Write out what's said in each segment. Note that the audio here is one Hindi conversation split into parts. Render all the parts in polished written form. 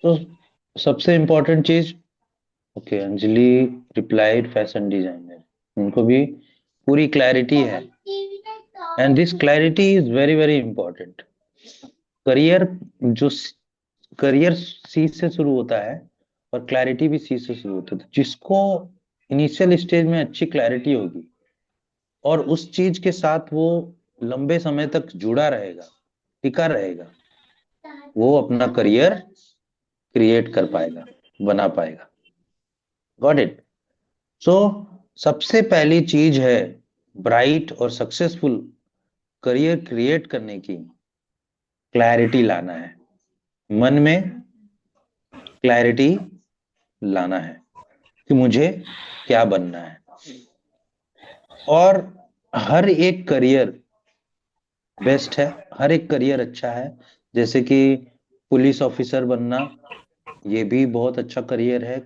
तो सबसे इम्पोर्टेंट चीज, okay, Anjali replied fashion designer, उनको भी पूरी क्लैरिटी है। And this clarity is very very important. Career जो करियर सी से शुरू होता है और क्लैरिटी भी सी से शुरू होता है। तो जिसको इनिशियल स्टेज में अच्छी क्लैरिटी होगी और उस चीज के साथ वो लंबे समय तक जुड़ा रहेगा, टिका रहेगा, वो अपना करियर क्रिएट कर पाएगा, बना पाएगा। Got it. सो सबसे पहली चीज है ब्राइट और सक्सेसफुल करियर क्रिएट करने की, क्लैरिटी लाना है। मन में क्लैरिटी लाना है कि मुझे क्या बनना है। और हर एक करियर बेस्ट है, हर एक करियर अच्छा है। जैसे कि पुलिस ऑफिसर बनना, ये भी बहुत अच्छा करियर है।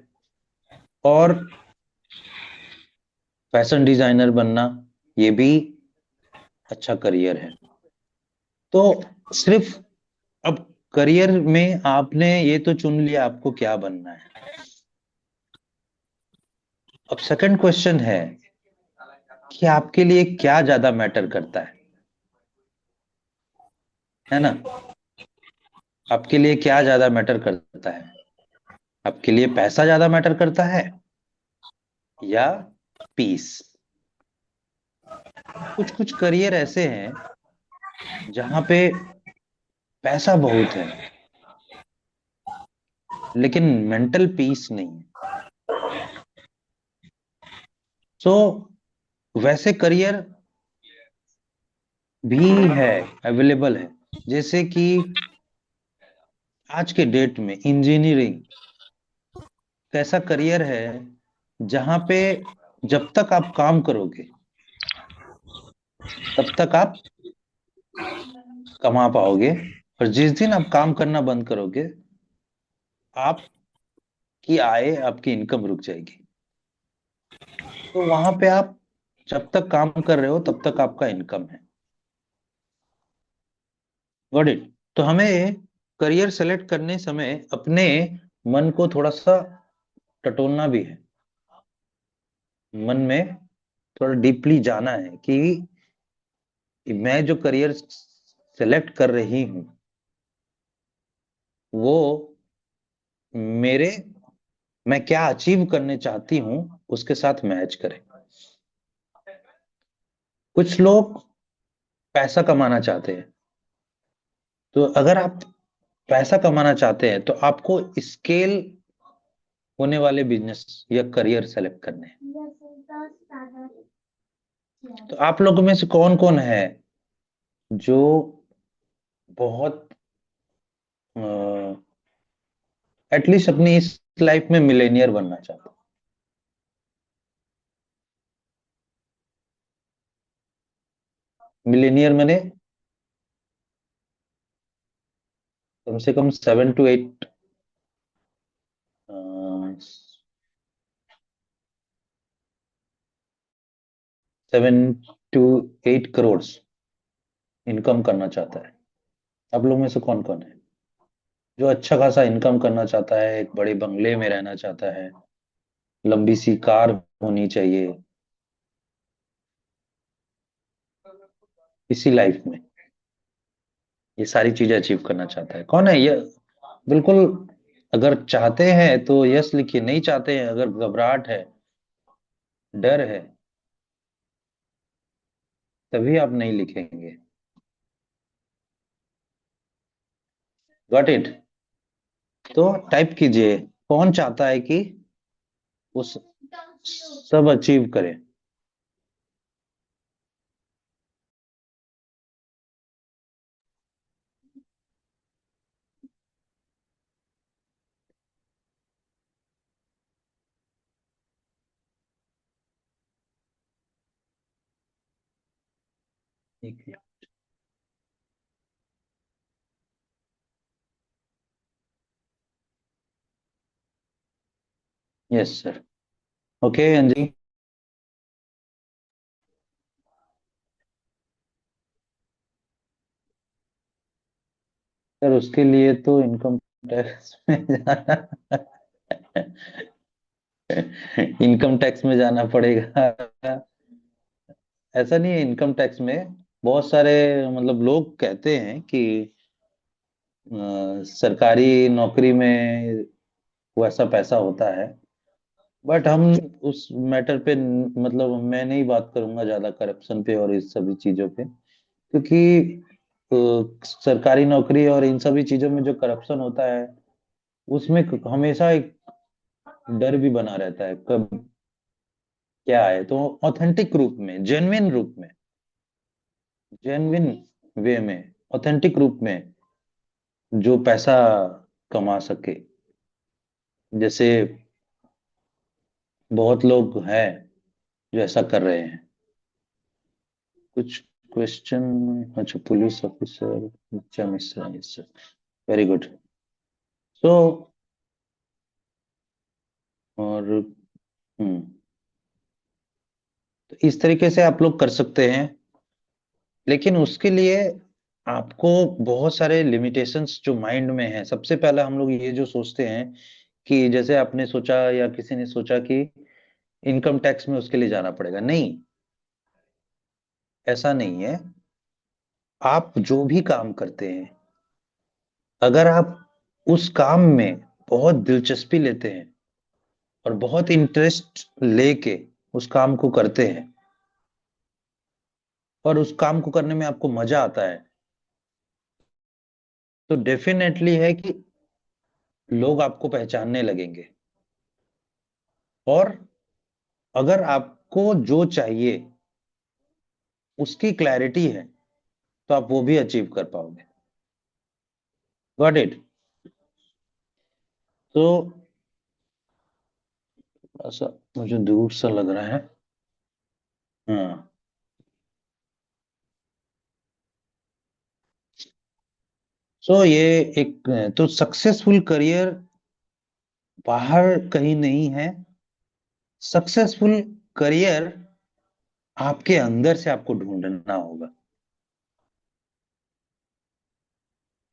और फैशन डिजाइनर बनना, ये भी अच्छा करियर है। तो सिर्फ अब करियर में आपने ये तो चुन लिया आपको क्या बनना है। अब सेकंड क्वेश्चन है कि आपके लिए क्या ज्यादा मैटर करता है ना? आपके लिए क्या ज्यादा मैटर करता है? आपके लिए पैसा ज्यादा मैटर करता है या पीस? कुछ कुछ करियर ऐसे हैं जहां पे पैसा बहुत है लेकिन मेंटल पीस नहीं है। सो वैसे करियर भी है, अवेलेबल है। जैसे कि आज के डेट में इंजीनियरिंग कैसा करियर है जहां पे जब तक आप काम करोगे तब तक आप कमा पाओगे, और जिस दिन आप काम करना बंद करोगे आपकी आय, आपकी इनकम रुक जाएगी। तो वहां पे आप जब तक काम कर रहे हो तब तक आपका इनकम है। Got it. तो हमें करियर सेलेक्ट करने समय अपने मन को थोड़ा सा टटोलना भी है। मन में थोड़ा डीपली जाना है कि मैं जो करियर सेलेक्ट कर रही हूं वो मेरे, मैं क्या अचीव करने चाहती हूँ उसके साथ मैच करे। कुछ लोग पैसा कमाना चाहते हैं। तो अगर आप पैसा कमाना चाहते हैं तो आपको स्केल होने वाले बिजनेस या करियर सेलेक्ट करने हैं। तो आप लोगों में से कौन कौन है जो बहुत एटलीस्ट अपनी इस लाइफ में मिलेनियर बनना चाहते हैं? मिलेनियर मैंने कम से कम 7 to 8, 7 to 8 करोड़ इनकम करना चाहता है। आप लोग में से कौन कौन है जो अच्छा खासा इनकम करना चाहता है, एक बड़े बंगले में रहना चाहता है, लंबी सी कार होनी चाहिए इसी लाइफ में, ये सारी चीजें अचीव करना चाहता है? कौन है ये? बिल्कुल। अगर चाहते हैं तो यस लिखिए, नहीं चाहते हैं, अगर घबराहट है, डर है, तभी आप नहीं लिखेंगे। Got it. तो टाइप कीजिए, कौन चाहता है कि वो सब अचीव करे? ठीक है। Yes sir. Okay Anjali. Sir उसके लिए तो इनकम टैक्स में जाना इनकम टैक्स में जाना पड़ेगा। ऐसा नहीं है, इनकम टैक्स में बहुत सारे मतलब लोग कहते हैं कि सरकारी नौकरी में वैसा पैसा होता है। बट हम उस मैटर पे मतलब मैं नहीं बात करूंगा ज्यादा करप्शन पे और इस सभी चीजों पे, क्योंकि सरकारी नौकरी और इन सभी चीजों में जो करप्शन होता है उसमें हमेशा एक डर भी बना रहता है, कब क्या है। तो ऑथेंटिक रूप में, जेन्युइन रूप में, जेन्युइन वे में, ऑथेंटिक रूप में जो पैसा कमा सके, जैसे बहुत लोग हैं जो ऐसा कर रहे हैं। कुछ क्वेश्चन। अच्छा, पुलिस ऑफिसर, अच्छा मिश्रा, यस, वेरी गुड। सो और हम्म तो इस तरीके से आप लोग कर सकते हैं, लेकिन उसके लिए आपको बहुत सारे लिमिटेशंस जो माइंड में है। सबसे पहले हम लोग ये जो सोचते हैं कि जैसे आपने सोचा या किसी ने सोचा कि इनकम टैक्स में उसके लिए जाना पड़ेगा, नहीं, ऐसा नहीं है। आप जो भी काम करते हैं, अगर आप उस काम में बहुत दिलचस्पी लेते हैं और बहुत इंटरेस्ट लेके उस काम को करते हैं और उस काम को करने में आपको मजा आता है, तो डेफिनेटली है कि लोग आपको पहचानने लगेंगे। और अगर आपको जो चाहिए उसकी क्लैरिटी है तो आप वो भी अचीव कर पाओगे। Got it. तो ऐसा मुझे दूर सा लग रहा है। हाँ। सो ये एक, तो सक्सेसफुल करियर बाहर कहीं नहीं है। सक्सेसफुल करियर आपके अंदर से आपको ढूंढना होगा।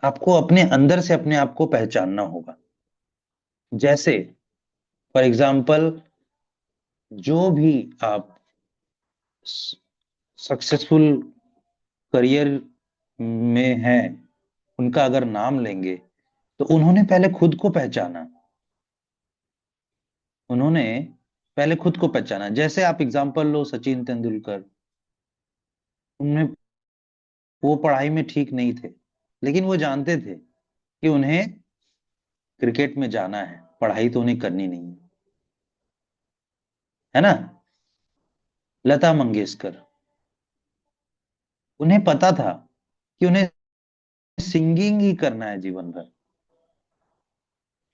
आपको अपने अंदर से अपने आप को पहचानना होगा। जैसे फॉर एग्जाम्पल, जो भी आप सक्सेसफुल करियर में हैं, उनका अगर नाम लेंगे तो उन्होंने पहले खुद को पहचाना। उन्होंने पहले खुद को पहचाना। जैसे आप एग्जाम्पल लो सचिन तेंदुलकर, उनमें वो पढ़ाई में ठीक नहीं थे, लेकिन वो जानते थे कि उन्हें क्रिकेट में जाना है, पढ़ाई तो उन्हें करनी नहीं है, है ना। लता मंगेशकर, उन्हें पता था कि उन्हें सिंगिंग ही करना है जीवन भर,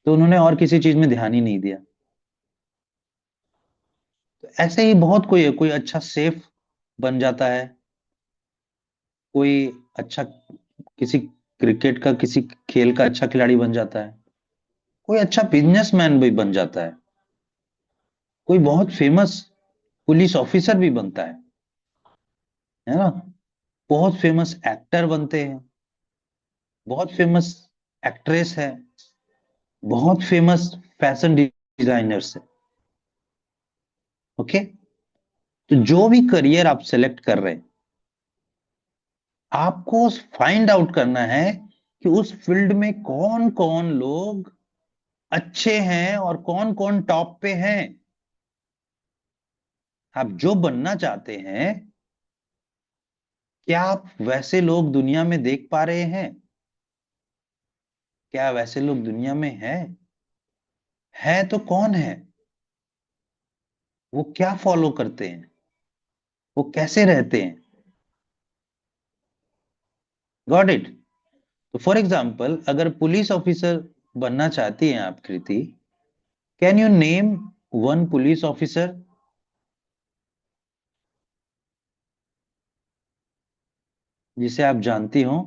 तो उन्होंने और किसी चीज में ध्यान ही नहीं दिया। तो ऐसे ही बहुत कोई है, कोई अच्छा सेफ बन जाता है, कोई अच्छा किसी क्रिकेट का, किसी खेल का अच्छा खिलाड़ी बन जाता है, कोई अच्छा बिजनेसमैन भी बन जाता है, कोई बहुत फेमस पुलिस ऑफिसर भी बनता है ना, बहुत फेमस एक्टर बनते हैं, बहुत फेमस एक्ट्रेस है, बहुत फेमस फैशन डिजाइनर्स है। ओके। तो जो भी करियर आप सेलेक्ट कर रहे हैं, आपको फाइंड आउट करना है कि उस फील्ड में कौन कौन लोग अच्छे हैं और कौन कौन टॉप पे हैं। आप जो बनना चाहते हैं, क्या आप वैसे लोग दुनिया में देख पा रहे हैं? क्या वैसे लोग दुनिया में हैं? है तो कौन है? वो क्या फॉलो करते हैं? वो कैसे रहते हैं? Got it. तो फॉर एग्जाम्पल, अगर पुलिस ऑफिसर बनना चाहती हैं आप Kriti, can you name one police officer जिसे आप जानती हो,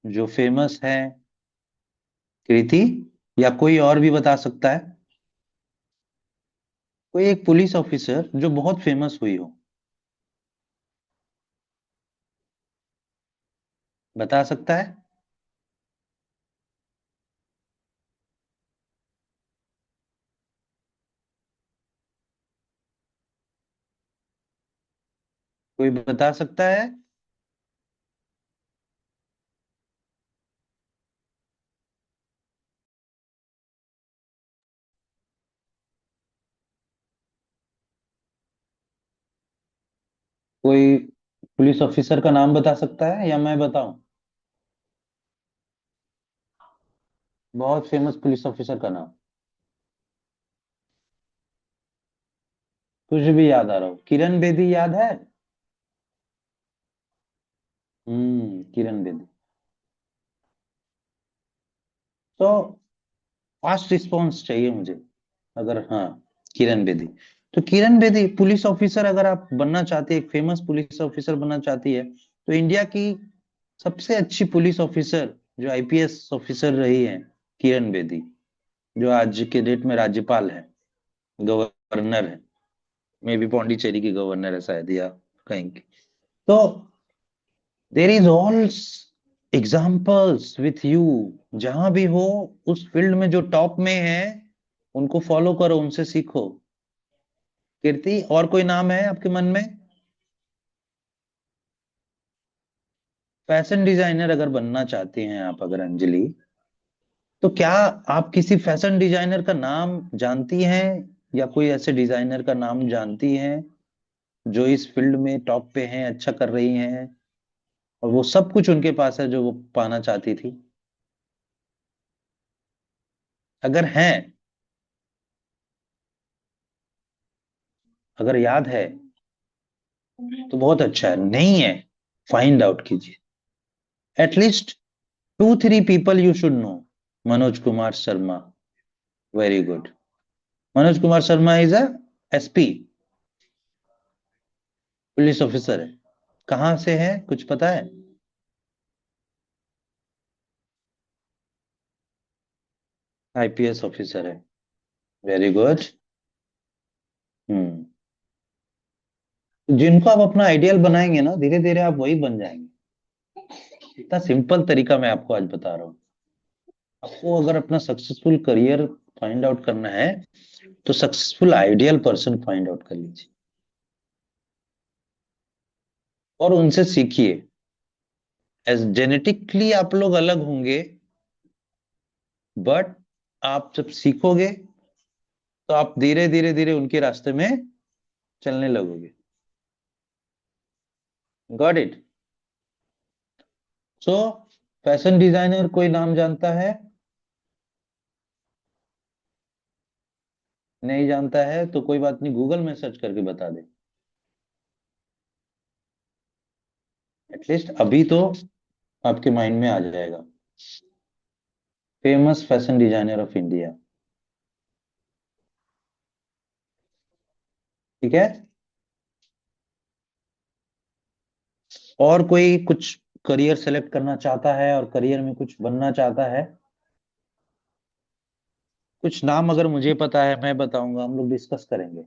जो फेमस है? कृति, या कोई और भी बता सकता है? कोई एक पुलिस ऑफिसर जो बहुत फेमस हुई हो। बता सकता है? कोई बता सकता है? कोई पुलिस ऑफिसर का नाम बता सकता है या मैं बताऊं? बहुत फेमस पुलिस ऑफिसर का नाम। कुछ भी याद आ रहा हो? किरण बेदी याद है? किरण बेदी। तो फास्ट रिस्पॉन्स चाहिए मुझे। अगर हाँ, किरण बेदी। तो किरण बेदी पुलिस ऑफिसर अगर आप बनना चाहती है, एक फेमस पुलिस ऑफिसर बनना चाहती है, तो इंडिया की सबसे अच्छी पुलिस ऑफिसर जो आईपीएस ऑफिसर रही है, किरण बेदी, जो आज के डेट में राज्यपाल है, गवर्नर है, मे बी पौंडीचेरी की गवर्नर है शायद, या कहीं की। तो there is all examples with you, जहां भी हो उस फील्ड में जो टॉप में है, उनको फॉलो करो, उनसे सीखो। कीर्ति, और कोई नाम है आपके मन में? फैशन डिजाइनर अगर बनना चाहती हैं आप, अगर अंजलि, तो क्या आप किसी फैशन डिजाइनर का नाम जानती हैं, या कोई ऐसे डिजाइनर का नाम जानती हैं जो इस फील्ड में टॉप पे हैं, अच्छा कर रही हैं, और वो सब कुछ उनके पास है जो वो पाना चाहती थी? अगर हैं, अगर याद है तो बहुत अच्छा है, नहीं है फाइंड आउट कीजिए। At least 2-3 people you should know. Manoj Kumar Sharma, very good. Manoj Kumar Sharma is a SP, police officer है। कहाँ से है, कुछ पता है? आईपीएस ऑफिसर है, वेरी गुड। हम्म। जिनको आप अपना आइडियल बनाएंगे ना, धीरे धीरे आप वही बन जाएंगे। इतना सिंपल तरीका मैं आपको आज बता रहा हूँ। आपको अगर अपना सक्सेसफुल करियर फाइंड आउट करना है, तो successful ideal person find out कर लीजिए और उनसे सीखिए। एज जेनेटिकली आप लोग अलग होंगे, बट आप जब सीखोगे तो आप धीरे धीरे धीरे उनके रास्ते में चलने लगोगे। Got it? So fashion designer कोई नाम जानता है? नहीं जानता है तो कोई बात नहीं, गूगल में सर्च करके बता दे। एटलीस्ट अभी तो आपके माइंड में आ जाएगा। Famous fashion designer of India. ठीक है। और कोई कुछ करियर सेलेक्ट करना चाहता है और करियर में कुछ बनना चाहता है? कुछ नाम अगर मुझे पता है मैं बताऊंगा, हम लोग डिस्कस करेंगे।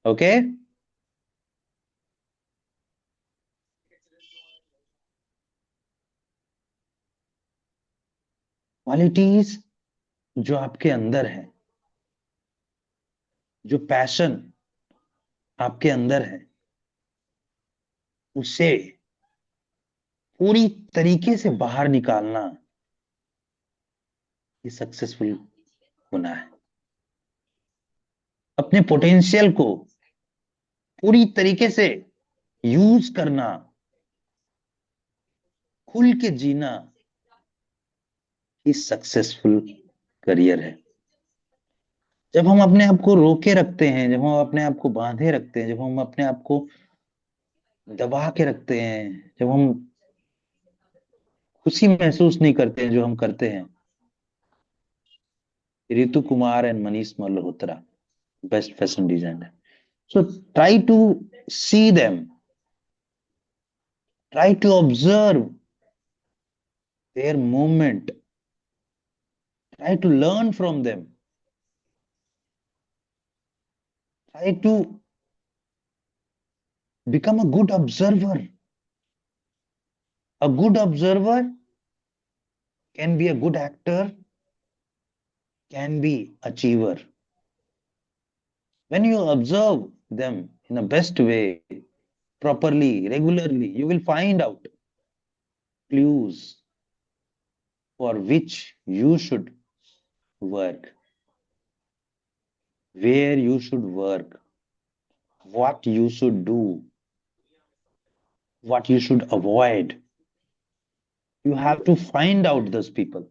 ओके। क्वालिटीज जो आपके अंदर है, जो पैशन आपके अंदर है, उसे पूरी तरीके से बाहर निकालना, ये सक्सेसफुल होना है। अपने पोटेंशियल को पूरी तरीके से यूज करना, खुल के जीना, ये सक्सेसफुल करियर है। जब हम अपने आप को रोके रखते हैं, जब हम अपने आप को बांधे रखते हैं, जब हम अपने आप को दबा के रखते हैं, जब हम खुशी महसूस नहीं करते हैं जो हम करते हैं, Ritu Kumar and Manish Malhotra, best fashion designer. So try to see them, try to observe their movement, try to learn from them, try to become a good observer, A good observer can be a good actor, can be achiever. When you observe them in a best way, properly, regularly, you will find out clues for which you should work, where you should work, what you should do, what you should avoid. You have to find out those people.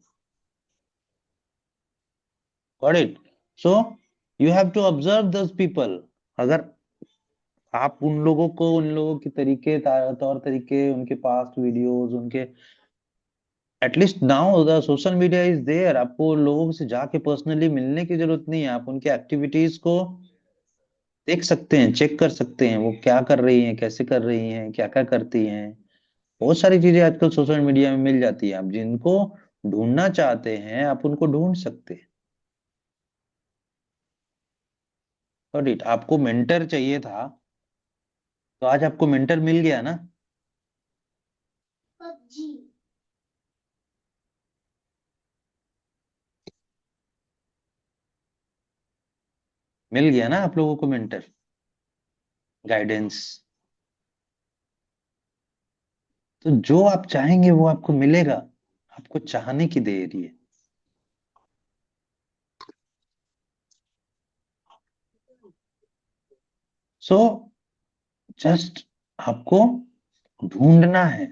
Got it? So you have to observe those people. अगर आप उन लोगों के तरीके तौर तरीके उनके पास्ट वीडियोस उनके at least now the social media is there, आपको लोगों से जाके पर्सनली मिलने की जरूरत नहीं है, आप उनके एक्टिविटीज को देख सकते हैं, चेक कर सकते हैं, वो क्या कर रही हैं, कैसे कर रही हैं, क्या क्या करती हैं। बहुत सारी चीजें आजकल सोशल मीडिया में मिल जाती है, आप जिनको ढूंढना चाहते हैं आप उनको ढूंढ सकते हैं। और आपको मेंटर चाहिए था, तो आज आपको मेंटर मिल गया ना। मिल गया ना आप लोगों को मेंटर, गाइडेंस। तो जो आप चाहेंगे वो आपको मिलेगा, आपको चाहने की देरी है। सो जस्ट आपको ढूंढना है,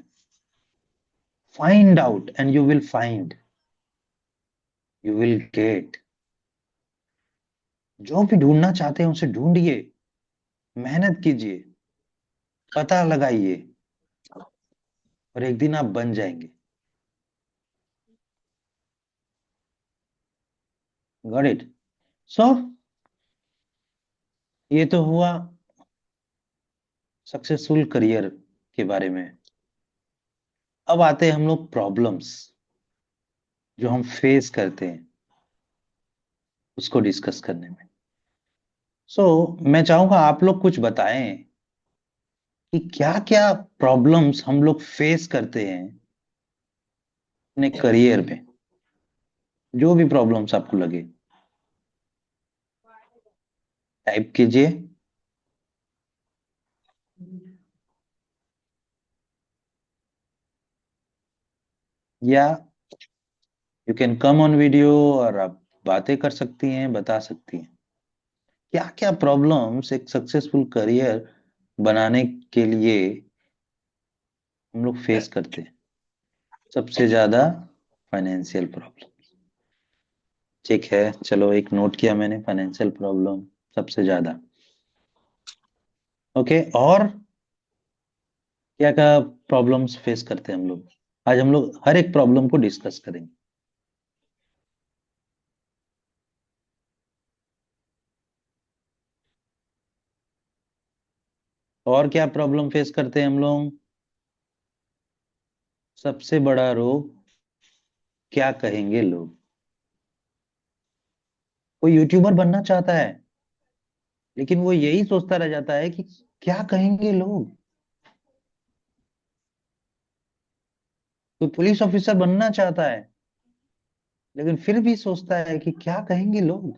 find out and you will find, you will gate. जो भी ढूंढना चाहते हैं उसे ढूंढिए, मेहनत कीजिए, पता लगाइए, और एक दिन आप बन जाएंगे। Got it? सो ये तो हुआ सक्सेसफुल करियर के बारे में। अब आते हैं हम लोग प्रॉब्लम्स जो हम फेस करते हैं उसको डिस्कस करने में। मैं चाहूंगा आप लोग कुछ बताएं कि क्या क्या प्रॉब्लम्स हम लोग फेस करते हैं अपने करियर में। जो भी प्रॉब्लम्स आपको लगे टाइप कीजिए, या you can come on video और आप बातें कर सकती हैं, बता सकती हैं क्या क्या प्रॉब्लम्स एक सक्सेसफुल करियर बनाने के लिए हम लोग फेस करते हैं। सबसे ज्यादा फाइनेंशियल प्रॉब्लम, ठीक है, चलो एक नोट किया मैंने, फाइनेंशियल प्रॉब्लम सबसे ज्यादा। ओके, और क्या क्या प्रॉब्लम्स फेस करते हैं हम लोग, आज हम लोग हर एक प्रॉब्लम को डिस्कस करेंगे। और क्या प्रॉब्लम फेस करते हैं हम लोग? सबसे बड़ा रोग, क्या कहेंगे लोग। कोई यूट्यूबर बनना चाहता है लेकिन वो यही सोचता रह जाता है कि क्या कहेंगे लोग। कोई पुलिस ऑफिसर बनना चाहता है लेकिन फिर भी सोचता है कि क्या कहेंगे लोग।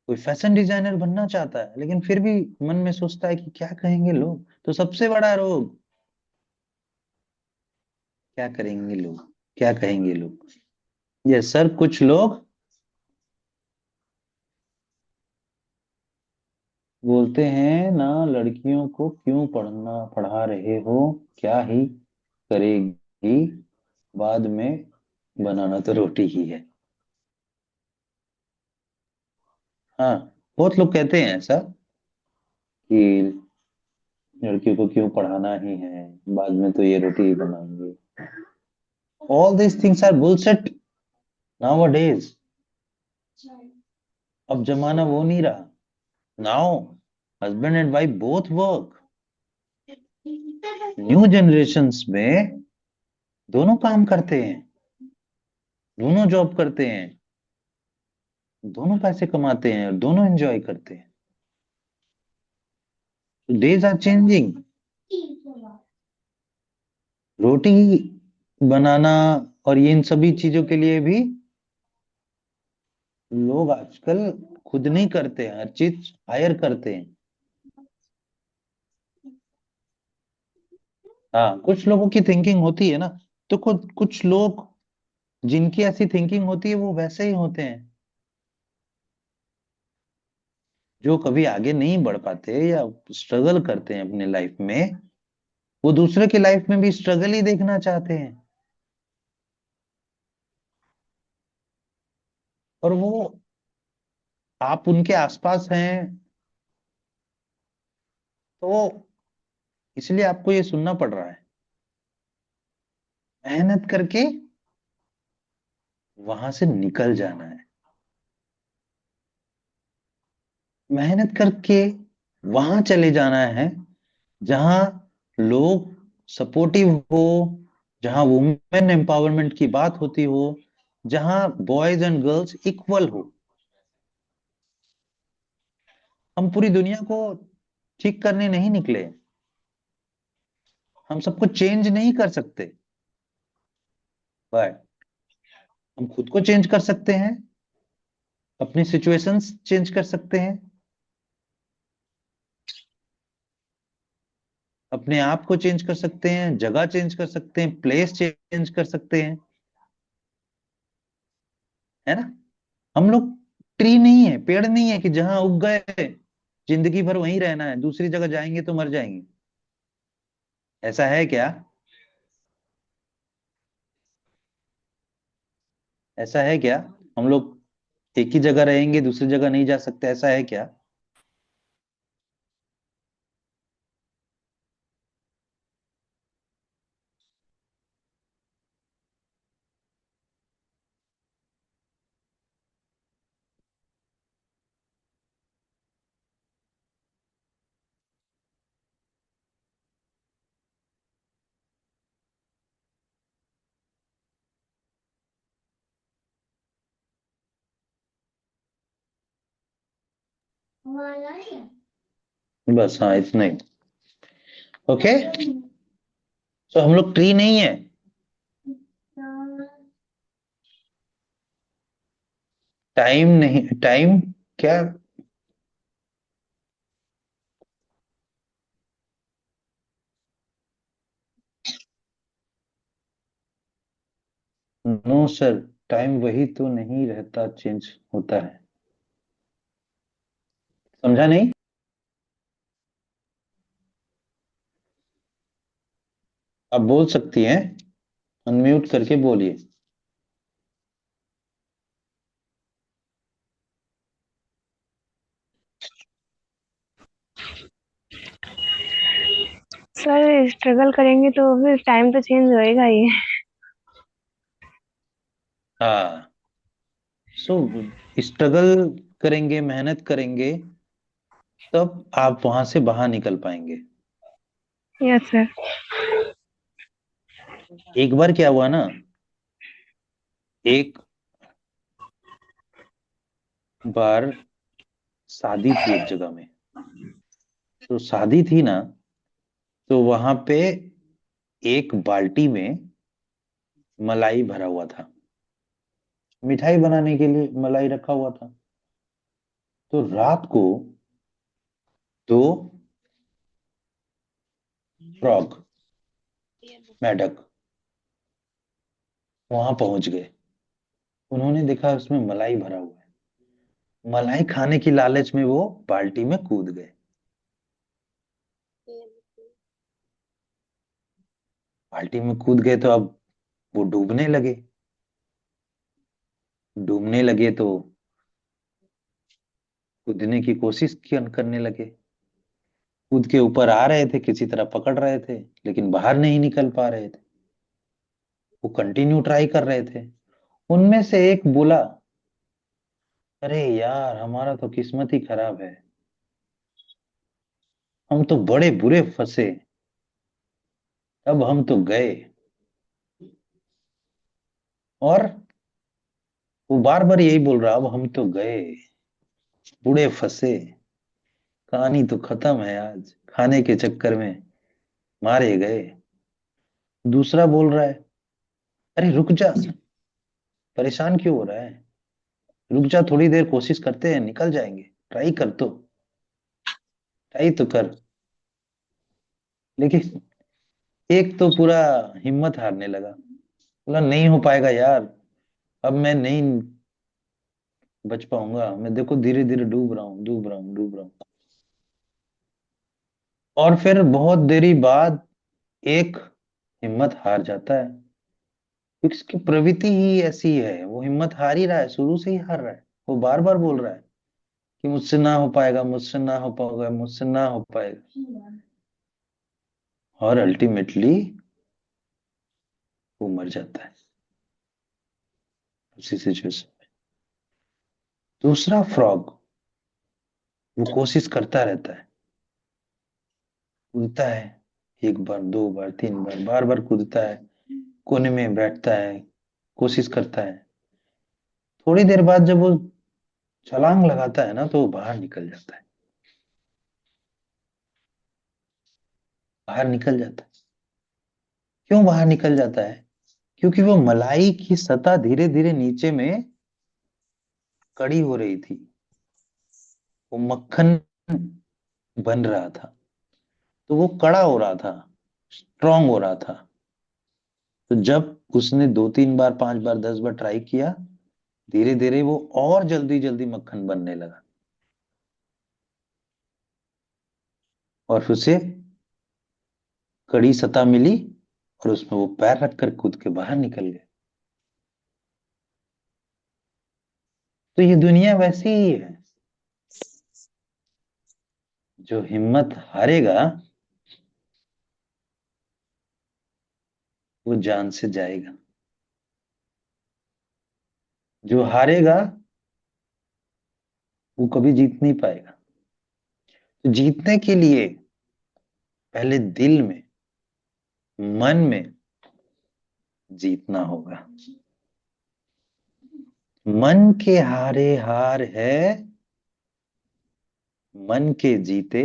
कोई फैशन डिजाइनर बनना चाहता है लेकिन फिर भी मन में सोचता है कि क्या कहेंगे लोग। तो सबसे बड़ा रोग, क्या करेंगे लोग, क्या कहेंगे लोग। यस सर, कुछ लोग बोलते हैं ना, लड़कियों को क्यों पढ़ा रहे हो, क्या ही करेगी बाद में, बनाना तो रोटी ही है। हाँ, बहुत लोग कहते हैं ऐसा कि लड़कियों को क्यों पढ़ाना ही है, बाद में तो ये रोटी ही बनाएंगे। All these things are bullshit nowadays। अब जमाना वो नहीं रहा। Now husband and wife both work. New generations में दोनों काम करते हैं, दोनों जॉब करते हैं, दोनों पैसे कमाते हैं और दोनों एंजॉय करते हैं। Days are changing. रोटी बनाना और इन सभी चीजों के लिए भी लोग आजकल खुद नहीं करते हैं, हर चीज हायर करते हैं। हाँ, कुछ लोगों की थिंकिंग होती है ना, तो कुछ कुछ लोग जिनकी ऐसी थिंकिंग होती है वो वैसे ही होते हैं। जो कभी आगे नहीं बढ़ पाते या स्ट्रगल करते हैं अपने लाइफ में, वो दूसरे की लाइफ में भी स्ट्रगल ही देखना चाहते हैं। और वो, आप उनके आसपास हैं तो इसलिए आपको ये सुनना पड़ रहा है। मेहनत करके वहां से निकल जाना है। मेहनत करके वहां चले जाना है जहां लोग सपोर्टिव हो, जहां वुमेन एम्पावरमेंट की बात होती हो, जहां बॉयज एंड गर्ल्स इक्वल हो। हम पूरी दुनिया को ठीक करने नहीं निकले। हम सबको चेंज नहीं कर सकते, बट हम खुद को चेंज कर सकते हैं, अपनी सिचुएशंस चेंज कर सकते हैं, अपने आप को चेंज कर सकते हैं, जगह चेंज कर सकते हैं, प्लेस चेंज कर सकते हैं। है ना? हम लोग ट्री नहीं है, पेड़ नहीं है कि जहां उग गए जिंदगी भर वहीं रहना है, दूसरी जगह जाएंगे तो मर जाएंगे। ऐसा है क्या? ऐसा है क्या? हम लोग एक ही जगह रहेंगे, दूसरी जगह नहीं जा सकते, ऐसा है क्या? बस हाँ, इतना ही। ओके। तो हम लोग ट्री नहीं है। टाइम नहीं, टाइम क्या? नो सर, टाइम वही तो नहीं रहता, चेंज होता है। समझा नहीं? आप बोल सकती हैं, अनम्यूट करके बोलिए। सर स्ट्रगल करेंगे तो फिर टाइम तो चेंज होएगा ही। हाँ। सो स्ट्रगल करेंगे, मेहनत करेंगे, तब आप वहां से बाहर निकल पाएंगे। Yes sir. एक बार क्या हुआ ना, एक बार शादी थी एक जगह में। तो शादी थी ना, तो वहां पे एक बाल्टी में मलाई भरा हुआ था। मिठाई बनाने के लिए मलाई रखा हुआ था। तो रात को दो फ्रॉग, मेढक, वहां पहुंच गए। उन्होंने देखा उसमें मलाई भरा हुआ है। मलाई खाने की लालच में वो बाल्टी में कूद गए। बाल्टी में कूद गए तो अब वो डूबने लगे। डूबने लगे तो कूदने की कोशिश करने लगे। कूद के ऊपर आ रहे थे, किसी तरह पकड़ रहे थे, लेकिन बाहर नहीं निकल पा रहे थे। वो कंटिन्यू ट्राई कर रहे थे। उनमें से एक बोला, अरे यार, हमारा तो किस्मत ही खराब है, हम तो बड़े बुरे फंसे, अब हम तो गए। और वो बार बार यही बोल रहा, अब हम तो गए, बुरे फंसे, कहानी तो खत्म है आज, खाने के चक्कर में मारे गए। दूसरा बोल रहा है, अरे रुक जा, परेशान क्यों हो रहा है, रुक जा, थोड़ी देर कोशिश करते हैं, निकल जाएंगे, ट्राई कर, तो ट्राई तो कर। लेकिन एक तो पूरा हिम्मत हारने लगा, बोला नहीं हो पाएगा यार, अब मैं नहीं बच पाऊंगा, मैं देखो धीरे धीरे डूब रहा हूँ, डूब रहा हूँ, डूब रहा हूँ। और फिर बहुत देरी बाद एक हिम्मत हार जाता है, क्योंकि उसकी प्रवृत्ति ही ऐसी है, वो हिम्मत हार ही रहा है, शुरू से ही हार रहा है। वो बार बार बोल रहा है कि मुझसे ना हो पाएगा, मुझसे ना हो पाएगा, मुझसे ना हो पाएगा, और अल्टीमेटली वो मर जाता है उसी सिचुएशन में। दूसरा फ्रॉग, वो कोशिश करता रहता है, कूदता है, एक बार, दो बार, तीन बार, बार बार कूदता है, कोने में बैठता है, कोशिश करता है। थोड़ी देर बाद जब वो छलांग लगाता है ना, तो वो बाहर निकल जाता है, बाहर निकल जाता है। क्यों बाहर निकल जाता है? क्योंकि वो मलाई की सतह धीरे धीरे नीचे में कड़ी हो रही थी, वो मक्खन बन रहा था, तो वो कड़ा हो रहा था, स्ट्रांग हो रहा था। तो जब उसने दो तीन बार, पांच बार, 10 बार ट्राई किया, धीरे धीरे वो और जल्दी जल्दी मक्खन बनने लगा, और फिर उसे कड़ी सतह मिली, और उसमें वो पैर रखकर कूद के बाहर निकल गए। तो ये दुनिया वैसी ही है, जो हिम्मत हारेगा वो जान से जाएगा, जो हारेगा वो कभी जीत नहीं पाएगा। तो जीतने के लिए पहले दिल में, मन में जीतना होगा। मन के हारे हार है, मन के जीते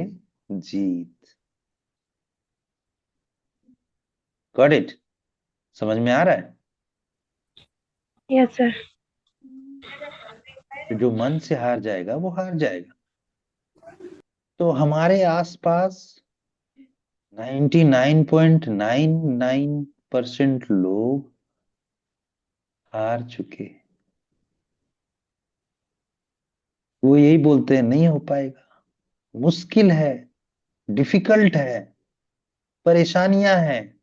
जीत। Got it? समझ में आ रहा है? Yes sir. तो जो मन से हार जाएगा वो हार जाएगा। तो हमारे आसपास 99.99% लोग हार चुके हैं। वो यही बोलते हैं नहीं हो पाएगा, मुश्किल है, डिफिकल्ट है, परेशानियां हैं,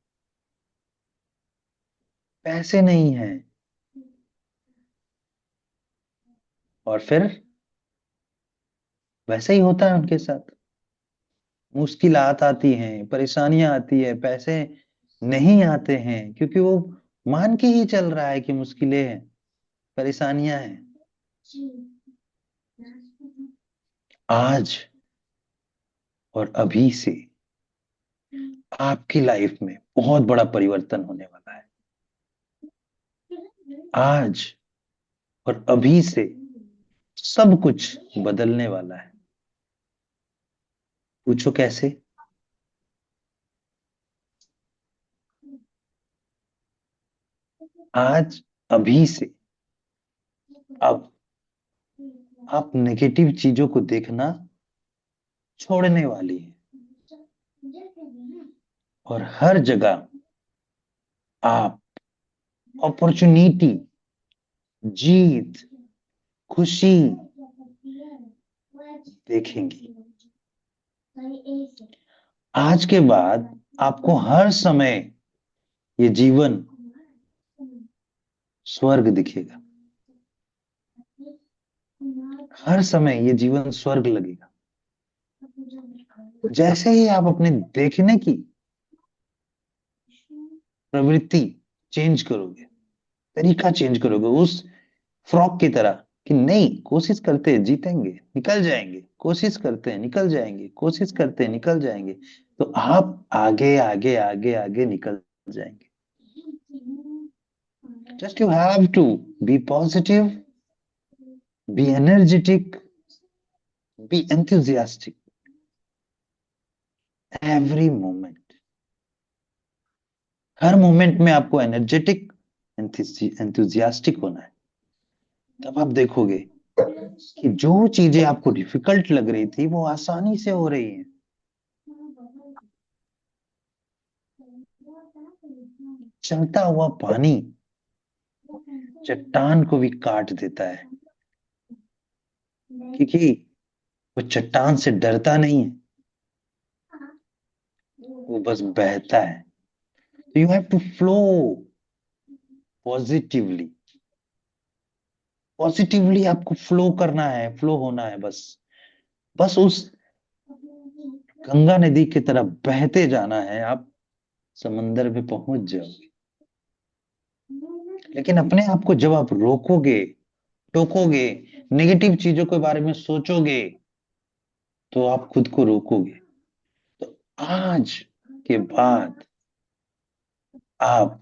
पैसे नहीं हैं। और फिर वैसे ही होता है उनके साथ, मुश्किलात आती हैं, परेशानियां आती है, पैसे नहीं आते हैं, क्योंकि वो मान के ही चल रहा है कि मुश्किलें हैं, परेशानियां हैं। आज और अभी से आपकी लाइफ में बहुत बड़ा परिवर्तन होने वाला है। आज और अभी से सब कुछ बदलने वाला है। पूछो कैसे? आज, अभी से, अब आप नेगेटिव चीजों को देखना छोड़ने वाली है, और हर जगह आप अपॉर्चुनिटी, जीत, खुशी देखेंगी। आज के बाद आपको हर समय ये जीवन स्वर्ग दिखेगा, हर समय ये जीवन स्वर्ग लगेगा। जैसे ही आप अपने देखने की प्रवृत्ति चेंज करोगे, तरीका चेंज करोगे, उस फ्रॉक की तरह, कि नहीं, कोशिश करते हैं जीतेंगे, निकल जाएंगे, कोशिश करते हैं निकल जाएंगे, कोशिश करते हैं निकल जाएंगे, तो आप आगे आगे आगे आगे निकल जाएंगे। Just you have to be positive, be energetic, be enthusiastic, every moment, हर मोमेंट में आपको एनर्जेटिक, एंथुजियास्टिक होना है। तब आप देखोगे कि जो चीजें आपको डिफिकल्ट लग रही थी वो आसानी से हो रही है। चलता हुआ पानी चट्टान को भी काट देता है, क्योंकि वो चट्टान से डरता नहीं है, वो बस बहता है। तो you have to flow positively, positively आपको फ्लो करना है, फ्लो होना है, बस बस उस गंगा नदी की तरह बहते जाना है। आप समंदर में पहुंच जाओगे। लेकिन अपने आप को जब आप रोकोगे, टोकोगे, नेगेटिव चीजों के बारे में सोचोगे, तो आप खुद को रोकोगे। तो आज के बाद आप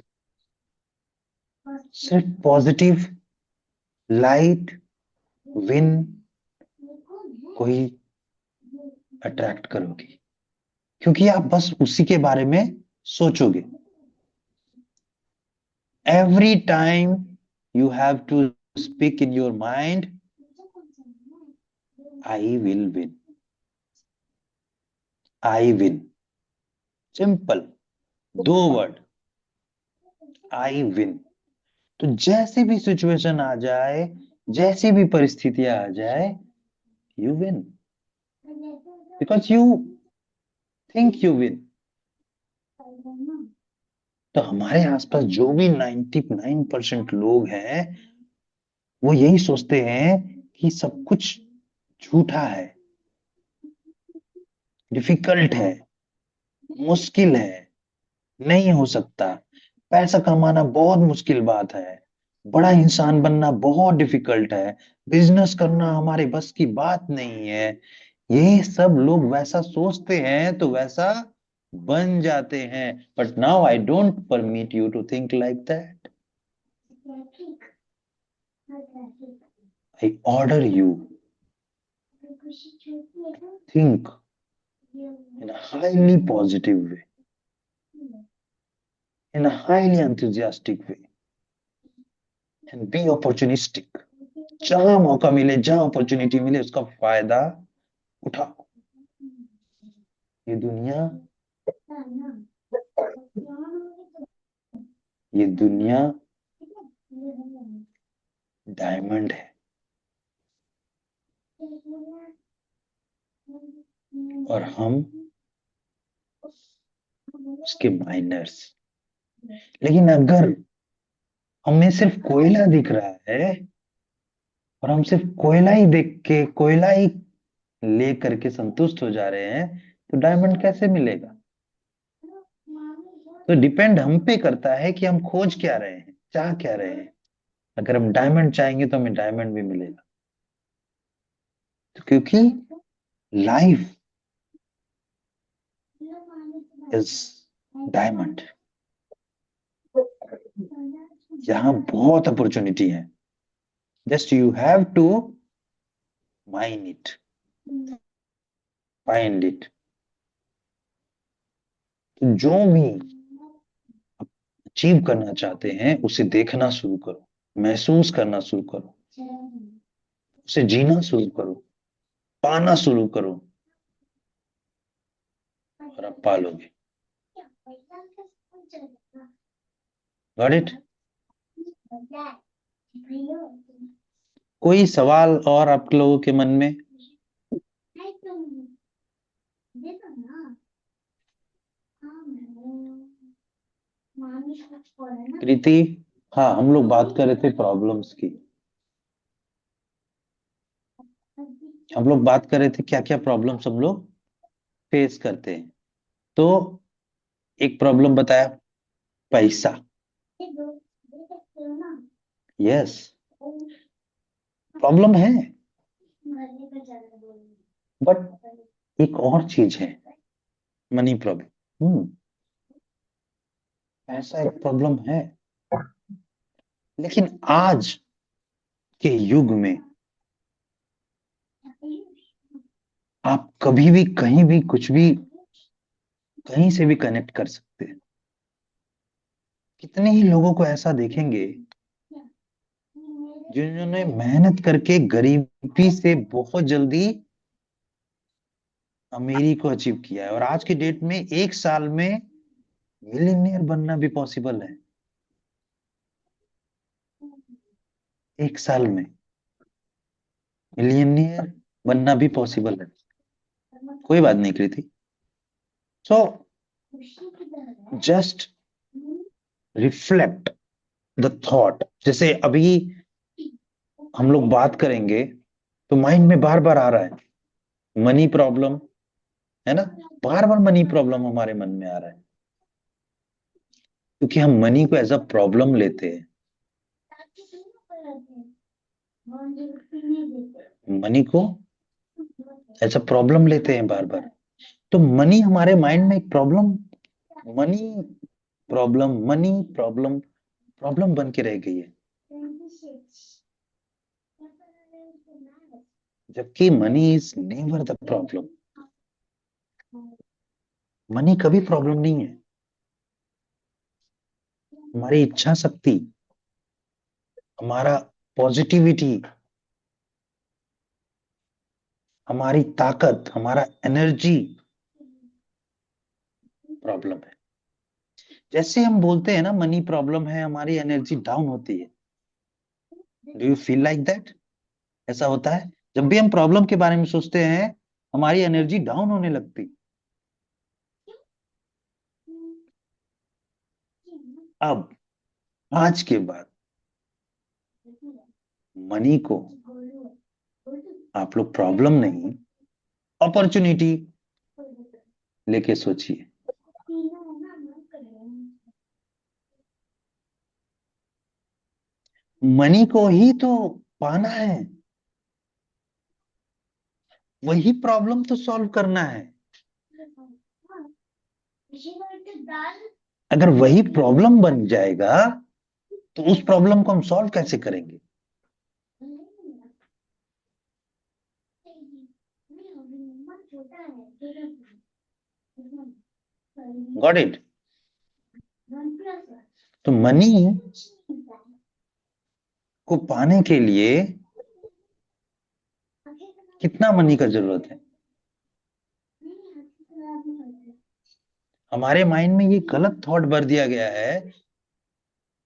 सिर्फ पॉजिटिव लाइट विन को ही अट्रैक्ट करोगे, क्योंकि आप बस उसी के बारे में सोचोगे। Every time you have to speak in your mind, I will win, I win. Simple, दो वर्ड, आई विन। तो जैसी भी सिचुएशन आ जाए, जैसी भी परिस्थितियां आ जाए, you win, because you think you win. तो हमारे आसपास जो भी 99% लोग हैं, वो यही सोचते हैं कि सब कुछ झूठा है, डिफिकल्ट है, मुश्किल है, नहीं हो सकता, पैसा कमाना बहुत मुश्किल बात है, बड़ा इंसान बनना बहुत डिफिकल्ट है, बिजनेस करना हमारे बस की बात नहीं है। ये सब लोग वैसा सोचते हैं तो वैसा बन जाते हैं। But now I don't permit you to think like that. I order you think in a highly positive way, in a highly enthusiastic way, and be opportunistic. जहां मौका मिले, जहां अपॉर्चुनिटी मिले, उसका फायदा उठाओ। ये दुनिया, ये दुनिया डायमंड है, और हम उसके माइनर्स। लेकिन अगर हमें सिर्फ कोयला दिख रहा है, और हम सिर्फ कोयला ही देख के, कोयला ही ले करके संतुष्ट हो जा रहे हैं, तो डायमंड कैसे मिलेगा? तो डिपेंड हम पे करता है कि हम खोज क्या रहे हैं, चाह क्या रहे हैं। अगर हम डायमंड चाहेंगे तो हमें डायमंड भी मिलेगा। तो क्योंकि लाइफ इज डायमंड, यहाँ बहुत अपॉर्चुनिटी है। Just you have to mine it, find it. तो जो भी अचीव करना चाहते हैं उसे देखना शुरू करो, महसूस करना शुरू करो, उसे जीना शुरू करो, पाना शुरू करो, और आप पालोगे। Got it? कोई सवाल और आप लोगों के मन में? कृति, हाँ, हम लोग बात कर रहे थे प्रॉब्लम्स की। हम लोग बात कर रहे थे क्या क्या प्रॉब्लम्स हम लोग फेस करते हैं। तो एक प्रॉब्लम बताया, पैसा। यस, प्रॉब्लम है, बट एक और चीज है, मनी प्रॉब्लम। ऐसा एक प्रॉब्लम है। लेकिन आज के युग में आप कभी भी, कहीं भी, कुछ भी कहीं से भी कनेक्ट कर सकते हैं। कितने ही लोगों को ऐसा देखेंगे जिन्होंने मेहनत करके गरीबी से बहुत जल्दी अमीरी को अचीव किया है, और आज की डेट में एक साल में मिलियनियर बनना भी पॉसिबल है। एक साल में मिलियनियर बनना भी पॉसिबल है। कोई बात नहीं Kriti. So just reflect the thought. जैसे अभी हम लोग बात करेंगे तो माइंड में बार बार आ रहा है मनी प्रॉब्लम, है ना। बार बार मनी प्रॉब्लम हमारे मन में आ रहा है, क्योंकि हम मनी को एज अ प्रॉब्लम लेते हैं। मनी को एज अ प्रॉब्लम लेते हैं बार बार। तो मनी हमारे माइंड में एक problem, money problem, money problem, problem बन के रह गई है। जबकि money is never the problem. Money कभी प्रॉब्लम नहीं है। हमारी इच्छा शक्ति, हमारा पॉजिटिविटी, हमारी ताकत, हमारा एनर्जी प्रॉब्लम है। जैसे हम बोलते हैं ना मनी प्रॉब्लम है, हमारी एनर्जी डाउन होती है। Do you feel like that? ऐसा होता है जब भी हम प्रॉब्लम के बारे में सोचते हैं, हमारी एनर्जी डाउन होने लगती। अब आज के बाद मनी को आप लोग प्रॉब्लम नहीं, अपॉर्चुनिटी लेके सोचिए। मनी को ही तो पाना है, वही प्रॉब्लम तो सॉल्व करना है। अगर वही प्रॉब्लम बन जाएगा तो उस प्रॉब्लम को हम सॉल्व कैसे करेंगे? Got it? तो मनी को पाने के लिए कितना मनी का जरूरत है? हमारे माइंड में ये गलत थॉट भर दिया गया है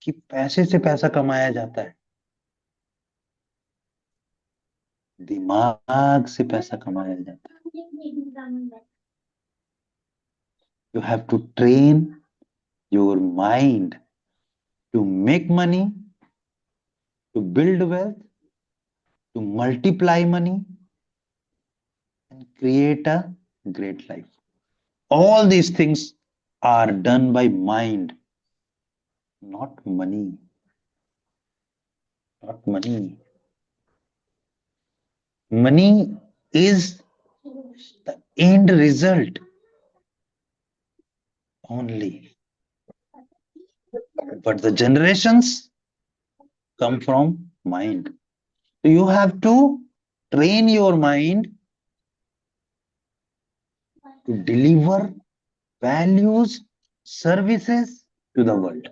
कि पैसे से पैसा कमाया जाता है। दिमाग से पैसा कमाया जाता है। You have to train your mind to make money, to build wealth, to multiply money and create a great life. All these things are done by mind, not money. Not money. Money is the end result only. But the generations come from mind. So you have to train your mind to deliver values, services to the world.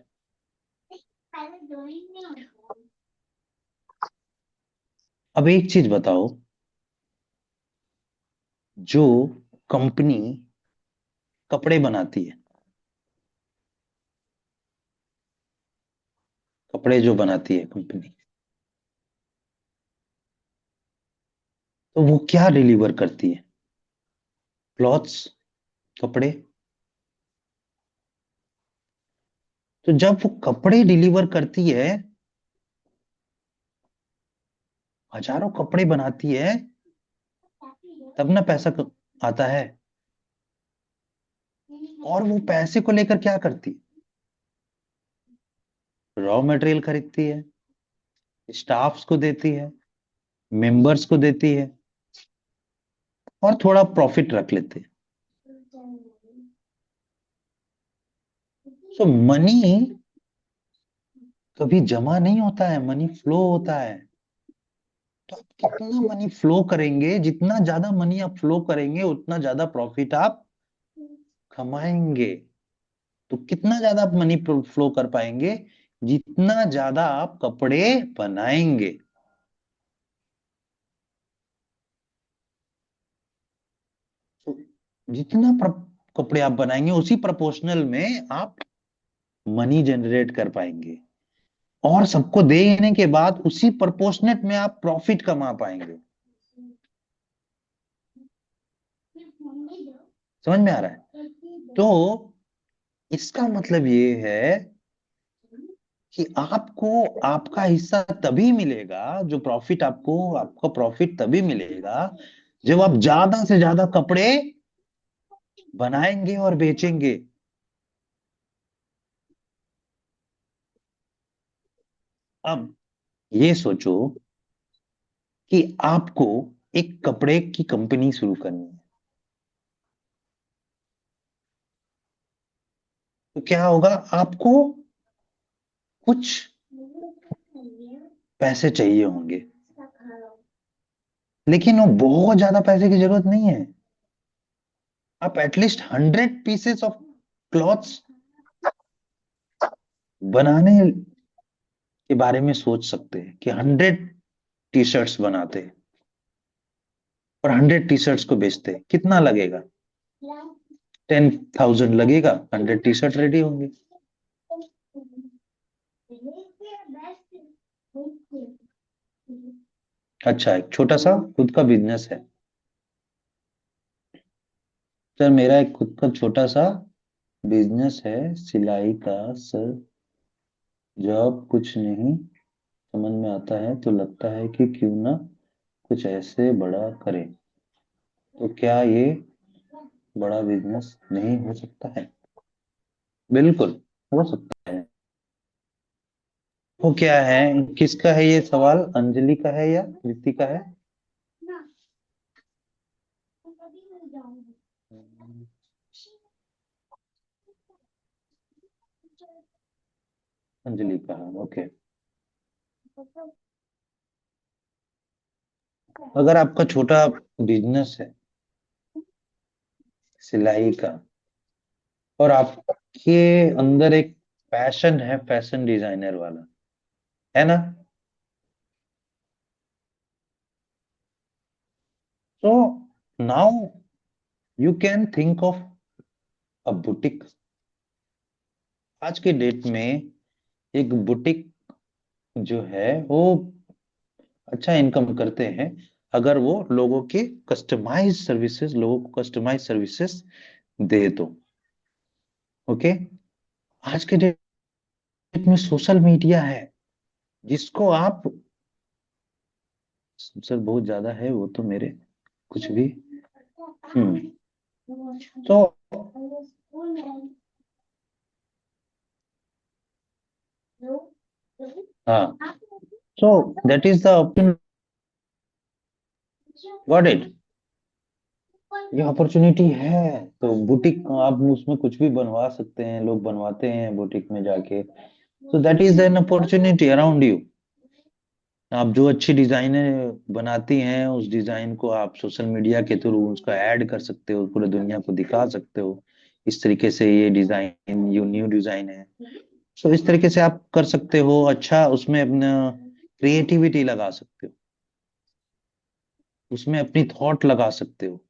अब एक चीज बताओ, जो कंपनी कपड़े बनाती है, कपड़े जो बनाती है कंपनी, तो वो क्या डिलीवर करती है? क्लॉथ्स, कपड़े। तो जब वो कपड़े डिलीवर करती है, हजारों कपड़े बनाती है, तब ना पैसा आता है। और वो पैसे को लेकर क्या करती है? रॉ मटेरियल खरीदती है, स्टाफ्स को देती है, मेंबर्स को देती है, और थोड़ा प्रॉफिट रख लेते हैं। सो मनी कभी जमा नहीं होता है, मनी फ्लो होता है। तो आप कितना मनी फ्लो करेंगे, जितना ज्यादा मनी आप फ्लो करेंगे उतना ज्यादा प्रॉफिट आप कमाएंगे तो कितना ज्यादा आप मनी फ्लो कर पाएंगे, जितना ज्यादा आप कपड़े बनाएंगे। तो जितना कपड़े आप बनाएंगे उसी प्रोपोर्शनल में आप मनी जनरेट कर पाएंगे, और सबको देने के बाद उसी प्रोपोर्शनेट में आप प्रॉफिट कमा पाएंगे। समझ में आ रहा है? तो इसका मतलब ये है कि आपको आपका हिस्सा तभी मिलेगा, जो प्रॉफिट आपको आपका प्रॉफिट तभी मिलेगा जब आप ज्यादा से ज्यादा कपड़े बनाएंगे और बेचेंगे। अब ये सोचो कि आपको एक कपड़े की कंपनी शुरू करनी है, तो क्या होगा, आपको कुछ पैसे चाहिए होंगे, लेकिन वो बहुत ज्यादा पैसे की जरूरत नहीं है। आप एटलीस्ट 100 पीसेस ऑफ क्लॉथ्स बनाने के बारे में सोच सकते हैं कि 100 टी शर्ट्स बनाते हैं और 100 टी शर्ट्स को बेचते हैं, कितना लगेगा? 10,000 लगेगा, 100 टी शर्ट रेडी होंगे। अच्छा, एक छोटा सा खुद का बिजनेस है। सर मेरा एक खुद का छोटा सा बिजनेस है सिलाई का सर। जब कुछ नहीं समझ में आता है तो लगता है कि क्यों ना कुछ ऐसे बड़ा करें। तो क्या ये बड़ा बिजनेस नहीं हो सकता है? बिल्कुल हो सकता है। वो क्या है, किसका है ये सवाल, अंजलि का है या कृति का है? अंजलि का है, ओके। अगर आपका छोटा बिजनेस है सिलाई का, और आपके अंदर एक पैशन है फैशन डिजाइनर वाला, है ना, तो now you can think of a boutique. आज के डेट में एक बुटीक जो है वो अच्छा इनकम करते हैं, अगर वो लोगों को कस्टमाइज सर्विसेज दे तो। ओके। आज के डेट में सोशल मीडिया है जिसको आप, सर बहुत ज्यादा है वो तो मेरे कुछ भी। हम्म। तो हाँ, so that is the open, got it. ये अपॉर्चुनिटी है। तो बुटीक आप उसमें कुछ भी बनवा सकते हैं, लोग बनवाते हैं बुटीक में जाके। So that is an opportunity around you. आप जो अच्छी डिजाइन बनाती हैं उस डिजाइन को आप सोशल मीडिया के थ्रू उसका ऐड कर सकते हो, पूरे दुनिया को दिखा सकते हो इस तरीके से ये डिजाइन, ये न्यू डिजाइन है। सो इस तरीके से आप कर सकते हो, अच्छा उसमें अपना क्रिएटिविटी लगा सकते हो, उसमें अपनी थॉट लगा सकते हो,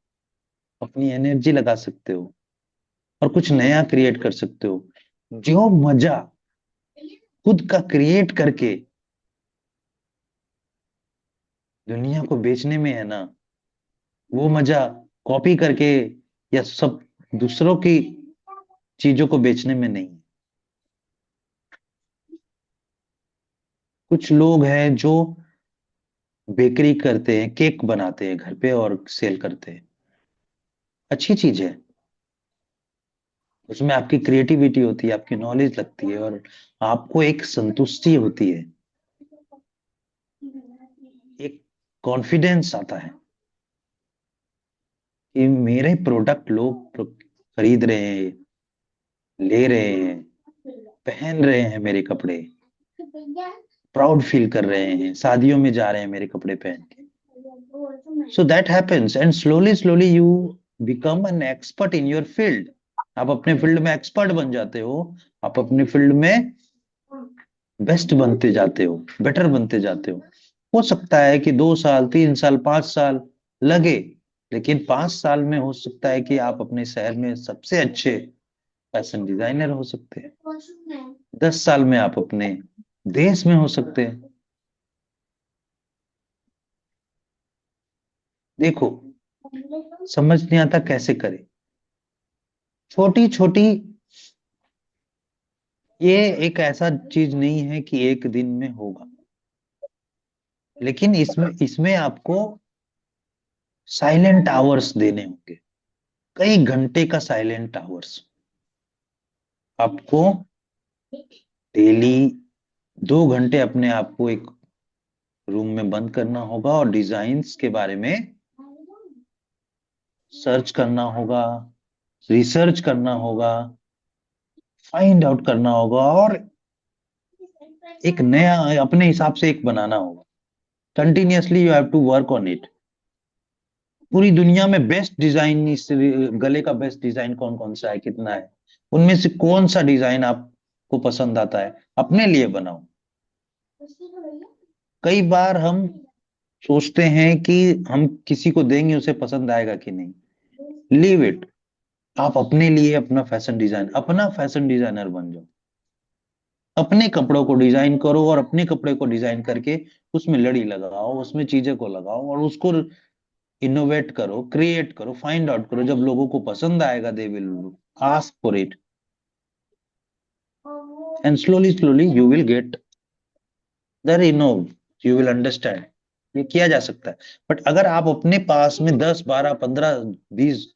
अपनी एनर्जी लगा सकते हो, और कुछ नया क्रिएट कर सकते हो। जो मजा खुद का क्रिएट करके दुनिया को बेचने में है ना, वो मजा कॉपी करके या सब दूसरों की चीजों को बेचने में नहीं है। कुछ लोग हैं जो बेकरी करते हैं, केक बनाते हैं घर पे और सेल करते हैं, अच्छी चीज है। उसमें आपकी क्रिएटिविटी होती है, आपकी नॉलेज लगती है, और आपको एक संतुष्टि होती है, एक कॉन्फिडेंस आता है कि मेरे प्रोडक्ट लोग खरीद रहे हैं, ले रहे हैं, पहन रहे हैं मेरे कपड़े, प्राउड फील कर रहे हैं, शादियों में जा रहे हैं मेरे कपड़े पहन के। So that happens and slowly slowly you become an expert in your field. आप अपने फील्ड में एक्सपर्ट बन जाते हो, आप अपने फील्ड में बेस्ट बनते जाते हो, बेटर बनते जाते हो सकता है कि 2 साल, 3 साल, 5 साल लगे, लेकिन 5 साल में हो सकता है कि आप अपने शहर में सबसे अच्छे फैशन डिजाइनर हो सकते हैं। 10 साल में आप अपने देश में हो सकते हैं। देखो, समझ नहीं आता कैसे करें। छोटी छोटी, ये एक ऐसा चीज नहीं है कि एक दिन में होगा, लेकिन इसमें इसमें आपको साइलेंट आवर्स देने होंगे, कई घंटे का साइलेंट आवर्स आपको डेली। 2 घंटे अपने आप को एक रूम में बंद करना होगा और डिजाइन्स के बारे में सर्च करना होगा, रिसर्च करना होगा, फाइंड आउट करना होगा, और एक नया अपने हिसाब से एक बनाना होगा। Continuously you have to work on it. पूरी दुनिया में बेस्ट डिजाइन, इस गले का बेस्ट डिजाइन कौन कौन सा है, कितना है, उनमें से कौन सा डिजाइन आपको पसंद आता है, अपने लिए बनाओ। कई बार हम सोचते हैं कि हम किसी को देंगे उसे पसंद आएगा कि नहीं, लीव इट। आप अपने लिए अपना फैशन डिजाइनर बन जाओ। अपने कपड़ों को डिजाइन करो और अपने कपड़े को डिजाइन करके उसमें लड़ी लगाओ, उसमें चीजें को लगाओ और उसको इनोवेट करो, क्रिएट करो, फाइंड आउट करो। जब लोगों को पसंद आएगा, they will ask for it, and slowly slowly you will get there, you will understand. ये किया जा सकता है। बट अगर आप अपने पास में 10, 12, 15, 20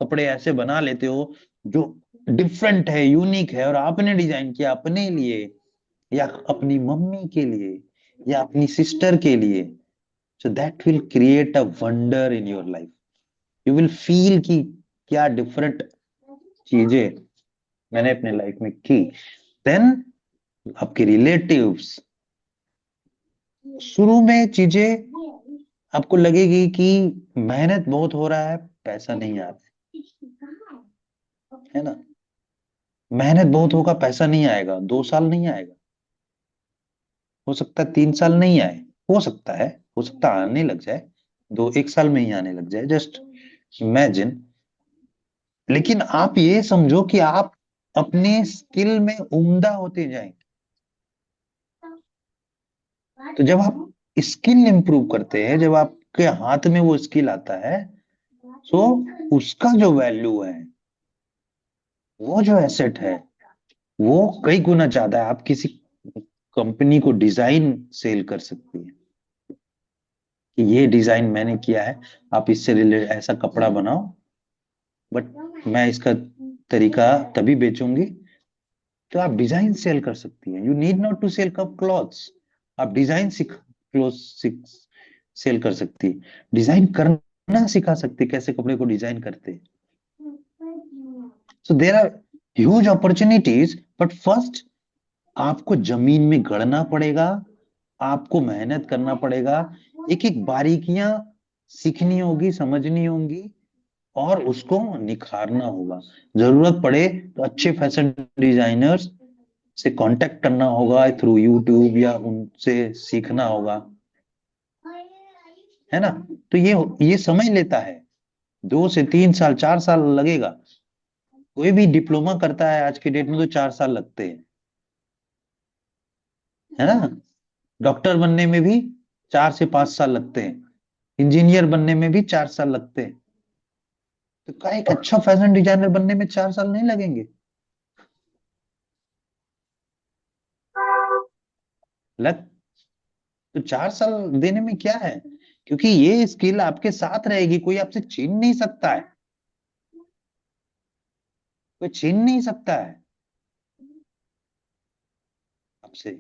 कपड़े ऐसे बना लेते हो जो डिफरेंट है, यूनिक है, और आपने डिजाइन किया अपने लिए या अपनी मम्मी के लिए या अपनी सिस्टर के लिए, so that will create a wonder in your life. You will feel कि क्या डिफरेंट चीजें मैंने अपने लाइफ में की। देन आपके रिलेटिव्स, शुरू में चीजें आपको लगेगी कि मेहनत बहुत हो रहा है, पैसा नहीं आ रहा है ना। मेहनत बहुत होगा, पैसा नहीं आएगा, 2 साल नहीं आएगा, हो सकता है 3 साल नहीं आए, हो सकता है, हो सकता है आने लग जाए, 1 साल में ही आने लग जाए, जस्ट इमेजिन। लेकिन आप ये समझो कि आप अपने स्किल में उम्दा होते जाएंगे। तो जब आप स्किल इंप्रूव करते हैं, जब आपके हाथ में वो स्किल आता है, तो उसका जो वैल्यू है, वो जो एसेट है, वो कई गुना ज्यादा है। आप किसी कंपनी को डिजाइन सेल कर सकती है कि ये डिजाइन मैंने किया है, आप इससे रिलेटेड ऐसा कपड़ा बनाओ, बट मैं इसका तरीका तभी बेचूंगी। तो आप डिजाइन सेल कर सकती हैं। You need not to sell cup clothes, आप डिजाइन सीख क्लोथ सेल कर सकती है, डिजाइन करना सिखा सकती है, कैसे कपड़े को डिजाइन करते हैं। So there are huge opportunities, but first आपको जमीन में गड़ना पड़ेगा, आपको मेहनत करना पड़ेगा, एक एक बारीकियां सीखनी होगी, समझनी होंगी, और उसको निखारना होगा। जरूरत पड़े तो अच्छे फैशन डिजाइनर्स से कांटेक्ट करना होगा थ्रू यूट्यूब, या उनसे सीखना होगा, है ना। तो ये समय लेता है, 2 से 3 साल, 4 साल लगेगा। कोई भी डिप्लोमा करता है आज के डेट में तो 4 साल लगते हैं, है ना। डॉक्टर बनने में भी 4 से 5 साल लगते हैं, इंजीनियर बनने में भी 4 साल लगते हैं। तो क्या एक अच्छा फैशन डिजाइनर बनने में 4 साल नहीं लगेंगे? लग तो 4 साल देने में क्या है, क्योंकि ये स्किल आपके साथ रहेगी, कोई आपसे छीन नहीं सकता है, कोई छीन नहीं सकता है आपसे।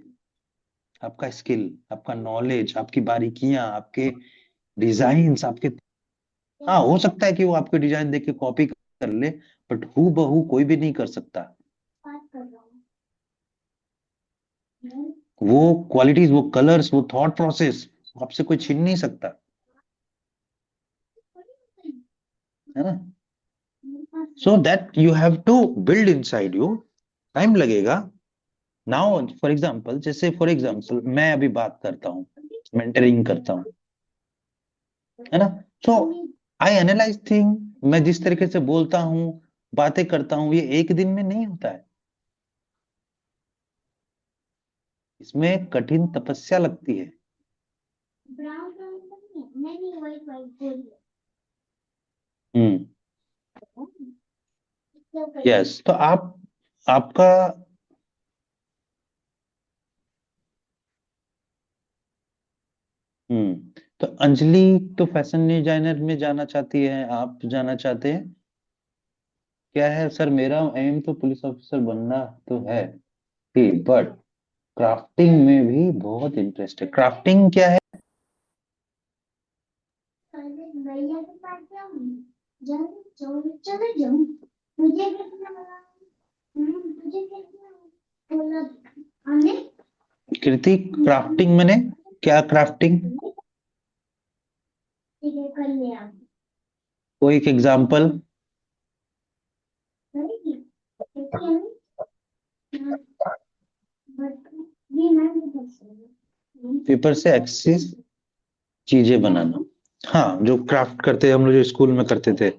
आपका स्किल, आपका नॉलेज, आपकी बारीकियां, आपके डिजाइन्स, आपके, हाँ हो सकता है कि वो आपके डिजाइन देख के कॉपी कर ले, बट हू बहू कोई भी नहीं कर सकता। वो क्वालिटीज, वो कलर्स, वो थॉट प्रोसेस आपसे कोई छीन नहीं सकता, है ना। So that you have to build inside you, time लगेगा। नाउ फॉर एग्जाम्पल, जैसे फॉर एग्जाम्पल मैं अभी बात करता हूँ, मेंटरिंग करता हूँ, है ना। सो आई एनालाइज थिंग, मैं जिस तरीके से बोलता हूँ, बातें करता हूँ, ये एक दिन में नहीं होता है। इसमें कठिन तपस्या लगती है। हम्म। यस, तो आपका तो अंजलि तो फैशन डिजाइनर में जाना चाहती है, आप जाना चाहते हैं। क्या है सर, मेरा एम तो पुलिस ऑफिसर बनना तो है ही, बट क्राफ्टिंग में भी बहुत इंटरेस्ट है। क्राफ्टिंग क्या है? कृति, क्राफ्टिंग मैंने क्या, क्राफ्टिंग कोई एक एग्जांपल। पेपर से एक्सेस चीजें बनाना, हाँ, जो क्राफ्ट करते हैं हम लोग, जो स्कूल में करते थे।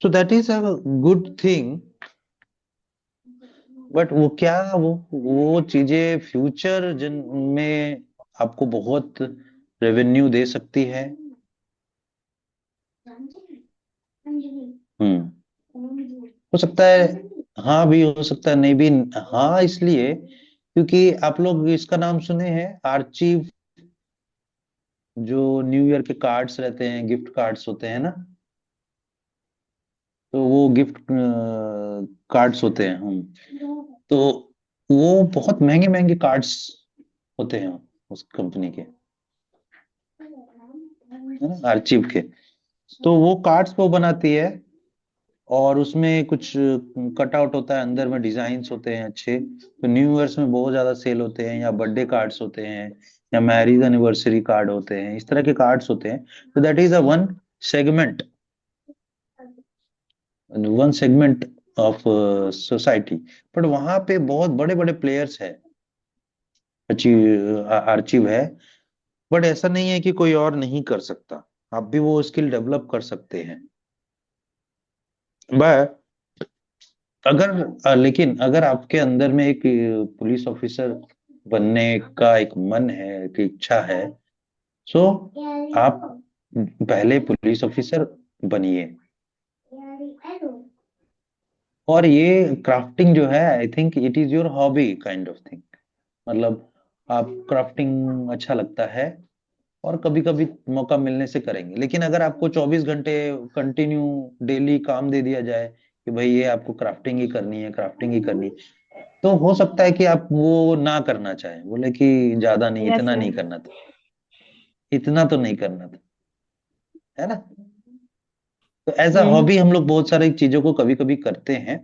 So that is a good thing, but वो क्या, वो चीजें फ्यूचर जन में आपको बहुत रेवेन्यू दे सकती है। हम्म। हो सकता है, हाँ भी हो सकता है, नहीं भी। हाँ, इसलिए क्योंकि आप लोग इसका नाम सुने हैं, आर्ची, जो न्यू ईयर के कार्ड्स रहते हैं, गिफ्ट कार्ड्स होते हैं ना, तो वो गिफ्ट कार्ड्स होते हैं हम, तो वो बहुत महंगे महंगे कार्ड्स होते हैं उस कंपनी के, है ना, आर्चिव के। तो वो कार्ड्स वो बनाती है, और उसमें कुछ कट आउट होता है, अंदर में डिजाइन्स होते हैं अच्छे, तो न्यू ईयर्स में बहुत ज्यादा सेल होते हैं, या बर्थडे कार्ड्स होते हैं, या मैरिज एनिवर्सरी कार्ड होते हैं, इस तरह के कार्ड्स होते हैं। तो that is a one segment, one segment of society. But वहां पे बहुत बड़े बड़े प्लेयर्स है, आर्चिव है। बट ऐसा नहीं है कि कोई और नहीं कर सकता, आप भी वो स्किल डेवलप कर सकते हैं। बट अगर लेकिन अगर आपके अंदर में एक पुलिस ऑफिसर बनने का एक मन है, एक इच्छा है, सो आप पहले पुलिस ऑफिसर बनिए। और ये क्राफ्टिंग जो है, I think it is your hobby kind of thing, मतलब आप क्राफ्टिंग अच्छा लगता है, और कभी कभी मौका मिलने से करेंगे। लेकिन अगर आपको 24 घंटे कंटिन्यू डेली काम दे दिया जाए कि भाई ये आपको क्राफ्टिंग ही करनी है, क्राफ्टिंग ही करनी है, तो हो सकता है कि आप वो ना करना चाहें, बोले कि ज्यादा नहीं, यस इतना सर। नहीं करना था, इतना तो नहीं करना था, है ना। तो एज अ हम्म। हॉबी हम लोग बहुत सारी चीजों को कभी कभी करते हैं,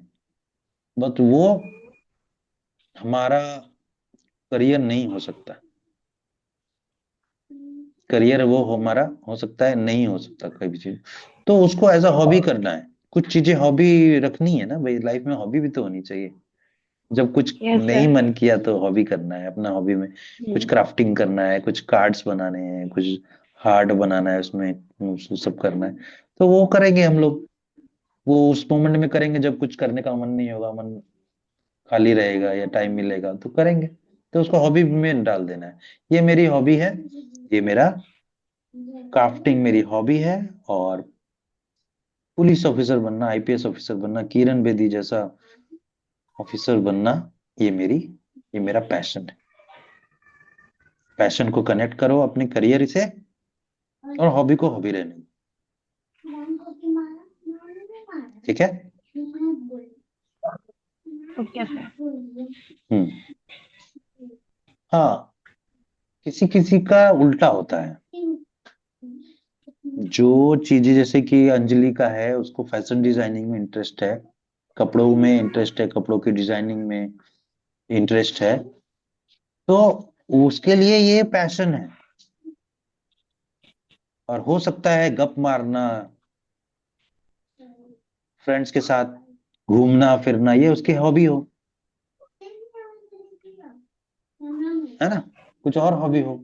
बट वो हमारा करियर नहीं हो सकता। करियर वो हमारा हो सकता है, नहीं हो सकता कोई भी चीज। तो उसको एज अ हॉबी करना है, कुछ चीजें हॉबी रखनी है ना भाई, लाइफ में हॉबी भी तो होनी चाहिए। जब कुछ यस नहीं सर। मन किया तो हॉबी करना है, अपना हॉबी में कुछ हम्म। क्राफ्टिंग करना है, कुछ कार्ड्स बनाने हैं, कुछ हार्ट बनाना है, उसमें उसको सब करना है। तो वो करेंगे हम लोग, वो उस मोमेंट में करेंगे जब कुछ करने का मन नहीं होगा, मन खाली रहेगा या टाइम मिलेगा तो करेंगे। तो उसको हॉबी में डाल देना है, ये मेरी हॉबी है, ये मेरा क्राफ्टिंग मेरी हॉबी है। और पुलिस ऑफिसर बनना, आईपीएस ऑफिसर बनना, किरण बेदी जैसा ऑफिसर बनना, ये मेरी ये मेरा पैशन है। पैशन को कनेक्ट करो अपने करियर से, और हॉबी को हॉबी रहने दो। ठीक है। Okay sir. हम्म। हाँ, किसी किसी का उल्टा होता है, जो चीजें जैसे कि अंजलि का है, उसको फैशन डिजाइनिंग में इंटरेस्ट है, कपड़ों में इंटरेस्ट है, कपड़ों की डिजाइनिंग में इंटरेस्ट है, तो उसके लिए ये पैशन है। और हो सकता है गप मारना, फ्रेंड्स के साथ घूमना फिरना, ये उसकी हॉबी हो, है ना, कुछ और हॉबी हो।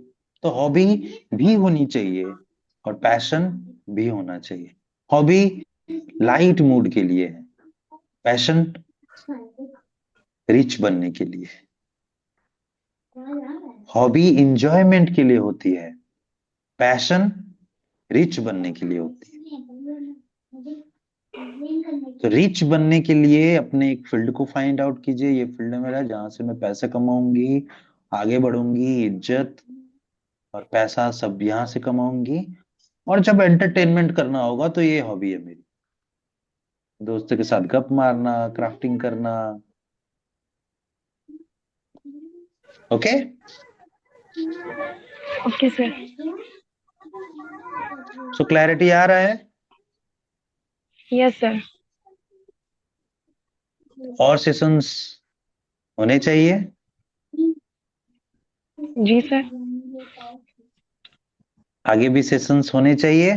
तो हॉबी भी होनी चाहिए और पैशन भी होना चाहिए। हॉबी लाइट मूड के लिए है, पैशन रिच बनने के लिए है। हॉबी इंजॉयमेंट के लिए होती है, पैशन रिच बनने के लिए होती है। तो रिच बनने के लिए अपने एक फील्ड को फाइंड आउट कीजिए, ये फील्ड है मेरा जहां से मैं पैसे कमाऊंगी, आगे बढ़ूंगी, इज्जत और पैसा सब यहाँ से कमाऊंगी। और जब एंटरटेनमेंट करना होगा तो ये हॉबी है मेरी, दोस्तों के साथ गप मारना, क्राफ्टिंग करना। Okay. Okay sir. So clarity आ रहा है? Yes sir. और सेशंस होने चाहिए। जी सर। आगे भी सेशंस होने चाहिए,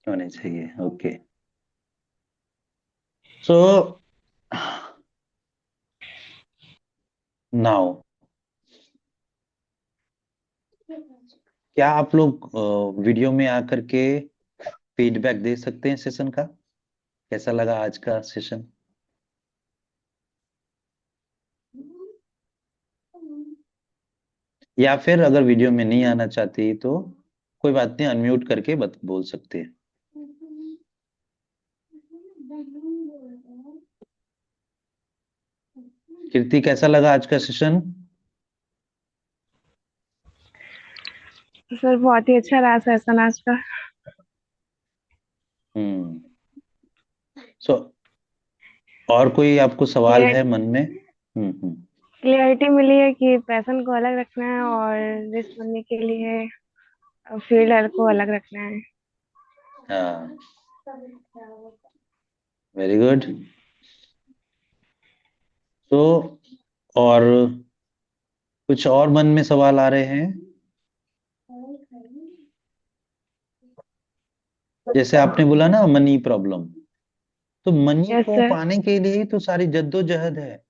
होने चाहिए। ओके। सो नाउ, क्या आप लोग वीडियो में आकर के फीडबैक दे सकते हैं सेशन का? कैसा लगा आज का सेशन? या फिर अगर वीडियो में नहीं आना चाहती तो कोई बात नहीं, अनम्यूट करके बोल सकते हैं। कीर्ति, कैसा लगा आज का सेशन? सर बहुत ही अच्छा रहा सेशन आज का। हम्म। सो और कोई आपको सवाल है मन में? हम्म। क्लियरिटी मिली है कि पैशन को अलग रखना है और रिस्क बनने के लिए फील्ड को अलग रखना है। हाँ, वेरी गुड। तो और कुछ और मन में सवाल आ रहे हैं? जैसे आपने बोला ना मनी प्रॉब्लम, तो मनी यस को सर। पाने के लिए ही तो सारी जद्दोजहद है।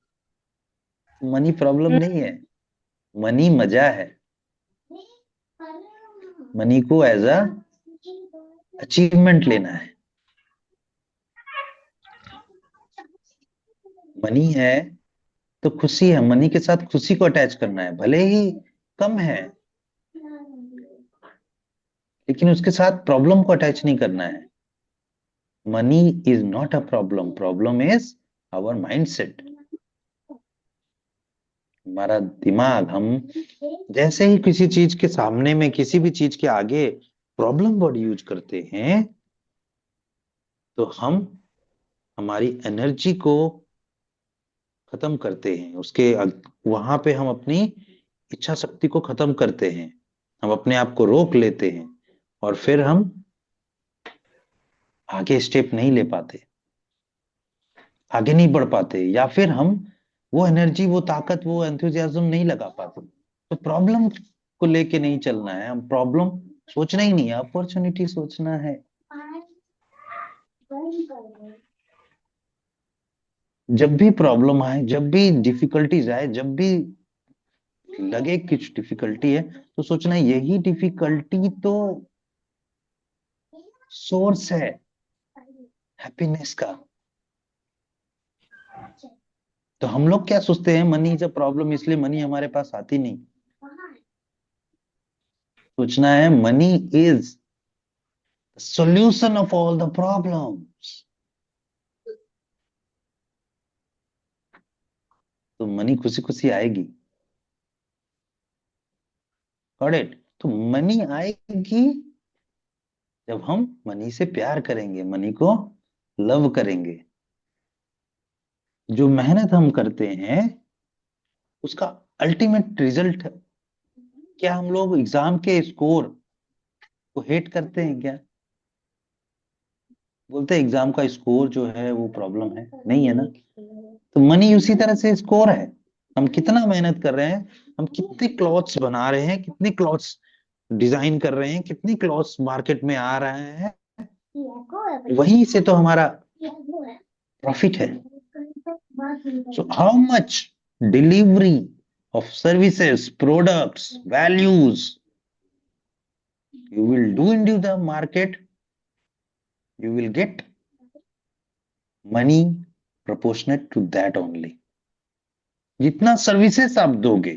मनी प्रॉब्लम नहीं है, मनी मजा है। मनी को एज अ अचीवमेंट लेना है। मनी है तो खुशी है, मनी के साथ खुशी को अटैच करना है, भले ही कम है लेकिन उसके साथ प्रॉब्लम को अटैच नहीं करना है। Money is not a problem, problem is our mindset. हमारा दिमाग, हम जैसे ही किसी चीज के सामने में, किसी भी चीज के आगे प्रॉब्लम वर्ड यूज करते हैं तो हम हमारी एनर्जी को खत्म करते हैं, वहां पे हम अपनी इच्छा शक्ति को खत्म करते हैं, हम अपने आप को रोक लेते हैं और फिर हम आगे स्टेप नहीं ले पाते, आगे नहीं बढ़ पाते, या फिर हम वो एनर्जी, वो ताकत, वो एंथुजियाज्म नहीं लगा पाते। तो प्रॉब्लम को लेके नहीं चलना है, हम प्रॉब्लम सोचना ही नहीं है, अपॉर्चुनिटी सोचना है। जब भी प्रॉब्लम आए, जब भी डिफिकल्टीज आए, जब भी लगे कुछ डिफिकल्टी है, तो सोचना है यही डिफिकल्टी तो सोर्स है हैप्पीनेस का। तो हम लोग क्या सोचते हैं, मनी इज अ प्रॉब्लम इसलिए मनी हमारे पास आती नहीं। सोचना है money is solution of all the problems. तो मनी खुशी खुशी आएगी। Got it? तो मनी आएगी जब हम मनी से प्यार करेंगे, मनी को लव करेंगे। जो मेहनत हम करते हैं उसका अल्टीमेट रिजल्ट, क्या हम लोग एग्जाम के स्कोर को हेट करते हैं क्या? बोलते हैं एग्जाम का स्कोर जो है वो प्रॉब्लम है, नहीं है ना। तो मनी उसी तरह से स्कोर है। हम कितना मेहनत कर रहे हैं, हम कितने क्लॉथ्स बना रहे हैं, कितने क्लॉथ्स डिजाइन कर रहे हैं, कितनी क्लॉथ्स मार्केट में आ रहे हैं, वहीं से तो हमारा प्रॉफिट है. So how much delivery of services, products, values you will do into the market, you will get money proportionate to that only. जितना सर्विसेज आप दोगे,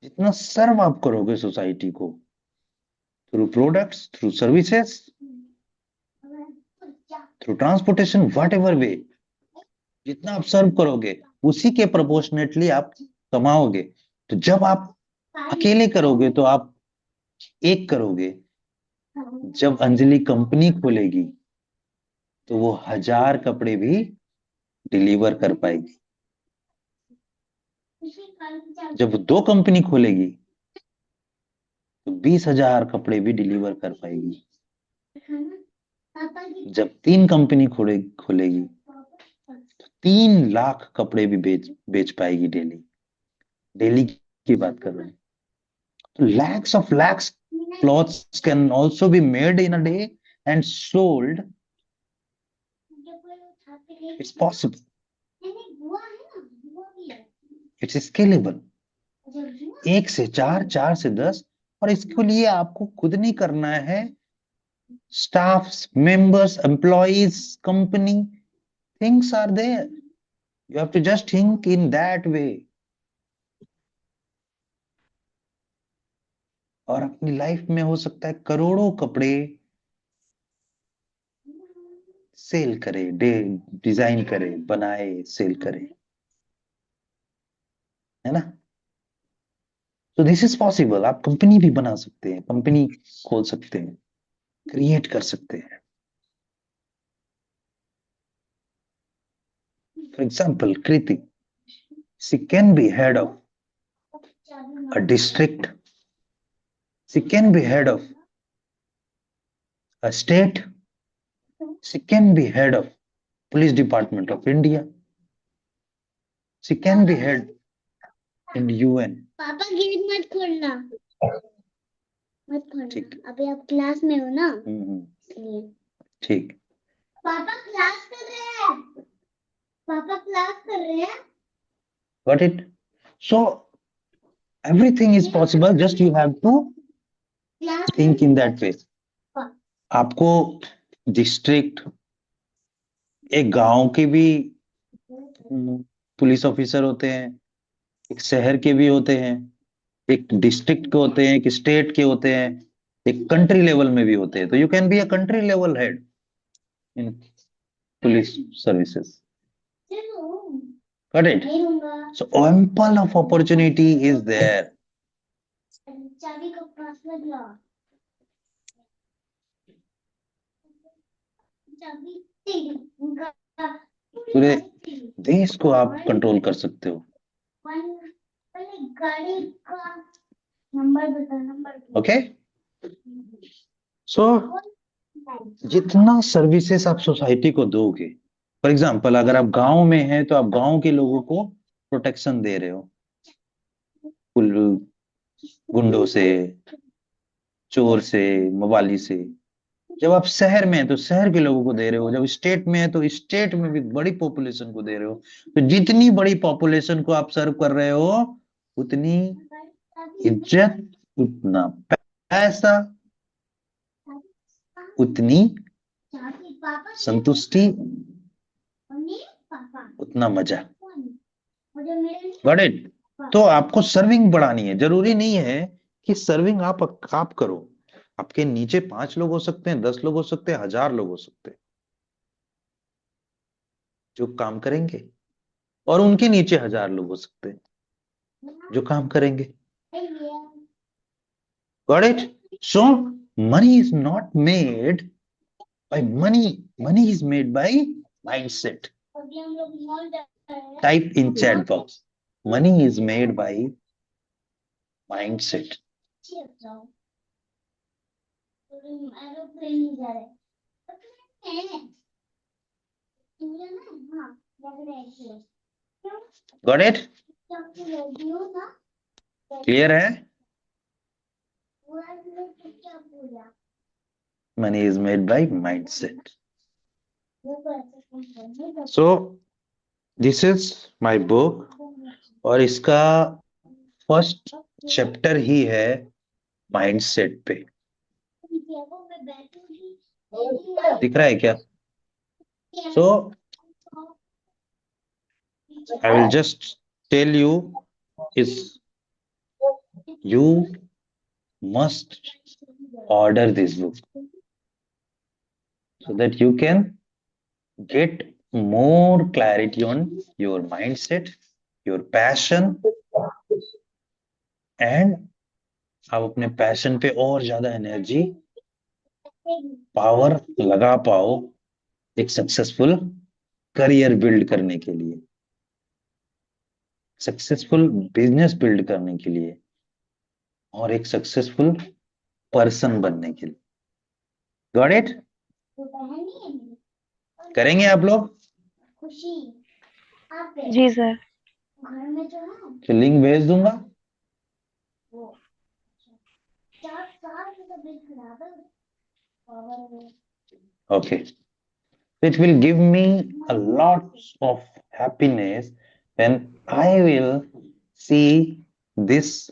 जितना सर्व आप करोगे सोसाइटी को through products, through services, through transportation, what ever वे, जितना आप सर्व करोगे उसी के प्रोपोर्शनेटली आप कमाओगे. तो जब आप अकेले करोगे तो आप एक करोगे, जब अंजलि कंपनी खोलेगी तो वो 1000 कपड़े भी डिलीवर कर पाएगी. जब वो 2 कंपनी खोलेगी तो 20,000 कपड़े भी डिलीवर कर पाएगी. जब 3 कंपनी खोलेगी तो 3 लाख कपड़े भी बेच पाएगी डेली की बात कर रहे हैं. तो lakhs clothes can also be made in a day and sold. It's possible. It's scalable. 1 से 4, 4 से 10, और इसके लिए आपको खुद नहीं करना है. Staffs, members, employees, company, things are there. You have to just think in that way. और अपनी लाइफ में हो सकता है करोड़ों कपड़े सेल करे, डिजाइन करे, बनाए, सेल करे, है ना. तो दिस इज पॉसिबल. आप कंपनी भी बना सकते हैं, कंपनी खोल सकते हैं, क्रिएट कर सकते हैं. For example Kriti, she can be head of a district, she can be head of a state, she can be head of police department of India, she can be head in UN. पापा गेट मत खोलना, मत खोलना. ठीक. अभी आप क्लास में हो ना, हम्म. ठीक. पापा क्लास कर रहे हैं, पापा क्लास कर रहे हैं. Got it? So everything is possible, just you have to think in that way. आपको डिस्ट्रिक्ट, एक गांव के भी पुलिस ऑफिसर होते हैं, एक शहर के भी होते हैं, एक डिस्ट्रिक्ट के होते हैं, एक स्टेट के होते हैं, एक कंट्री लेवल में भी होते हैं. तो you can be a country level head in police services. Got it? So ample of opportunity is there. चाबी को पासवर्ड ला, चाबी पूरे देश को आप कंट्रोल कर सकते हो. पहले गाड़ी का नंबर बता, नंबर. ओके. सो जितना सर्विसेज आप सोसाइटी को दोगे, फॉर एग्जाम्पल अगर आप गांव में हैं तो आप गांव के लोगों को प्रोटेक्शन दे रहे हो गुंडों से, चोर से, मवाली से. जब आप शहर में हैं तो शहर के लोगों को दे रहे हो, जब स्टेट में है तो स्टेट में भी बड़ी पॉपुलेशन को दे रहे हो. तो जितनी बड़ी पॉपुलेशन को आप सर्व कर रहे हो उतनी इज्जत, उतना पैसा, उतनी संतुष्टि, उतना मजा. Got it? तो आपको सर्विंग बढ़ानी है. जरूरी नहीं है कि सर्विंग आप करो. आपके नीचे 5 लोग हो सकते हैं, 10 लोग हो सकते हैं, 1000 लोग हो सकते हैं जो काम करेंगे, और उनके नीचे 1000 लोग हो सकते हैं जो काम करेंगे. Got it? So money is not made by money. Money is made by mindset. Type in chat box. Money is made by mindset. Got it? Clear है? money is made by mindset. So this is my book, और इसका फर्स्ट चैप्टर ही है माइंडसेट पे. दिख रहा है क्या? So I will just tell you is you must order this book so that you can get more clarity on your mindset, your passion, and आप अपने पैशन पे और ज्यादा एनर्जी पावर लगा पाओ एक सक्सेसफुल करियर बिल्ड करने के लिए, सक्सेसफुल बिजनेस बिल्ड करने के लिए, और एक सक्सेसफुल पर्सन बनने के लिए. Got it? करेंगे आप लोग? जी सर. तो लिंक भेज दूंगा. Okay. It will give me a lot of happiness when I will see this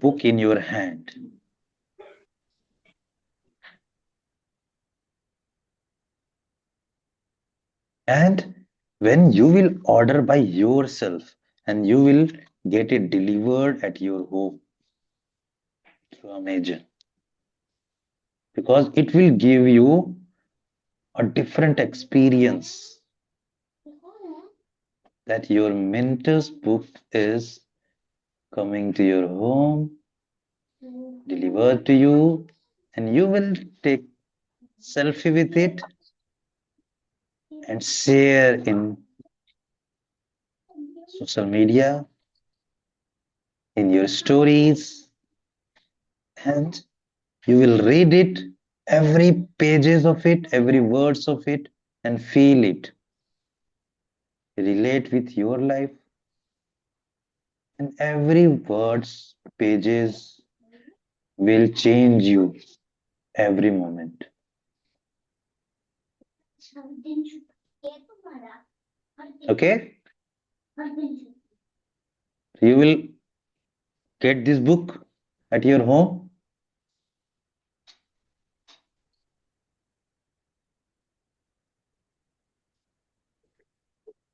book in your hand. And when you will order by yourself and you will get it delivered at your home through Amazon, because it will give you a different experience that your mentor's book is coming to your home, delivered to you, and you will take selfie with it and share in social media, in your stories, and you will read it, every pages of it, every words of it, and feel it, relate with your life, and every words pages will change you every moment. Okay, you will get this book at your home.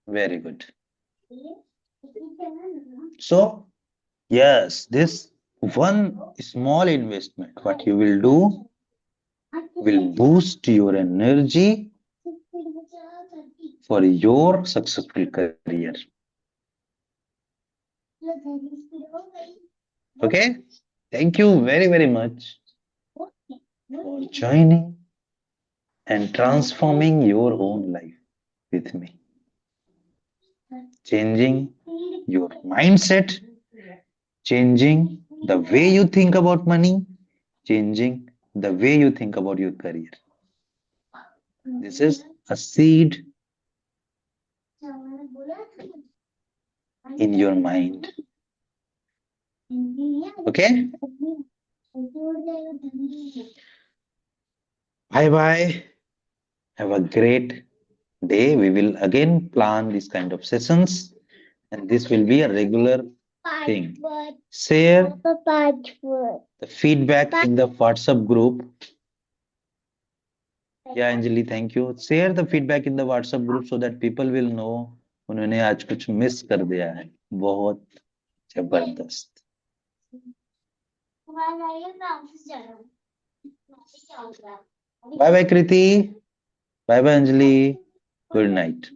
Very good. So yes, this one small investment what you will do will boost your energy for your successful career. Okay, thank you very, very much for joining and transforming your own life with me, changing your mindset, changing the way you think about money, changing the way you think about your career. This is a seed in your mind. Okay, bye bye, have a great day. We will again plan this kind of sessions, and this will be a regular thing. Share the feedback in the WhatsApp group. Yeah, Anjali, thank you. Share the feedback in the WhatsApp group so that people will know उन्होंने आज कुछ मिस कर दिया है. बहुत जबरदस्त. Bye bye Kriti. Bye bye Anjali. Good night.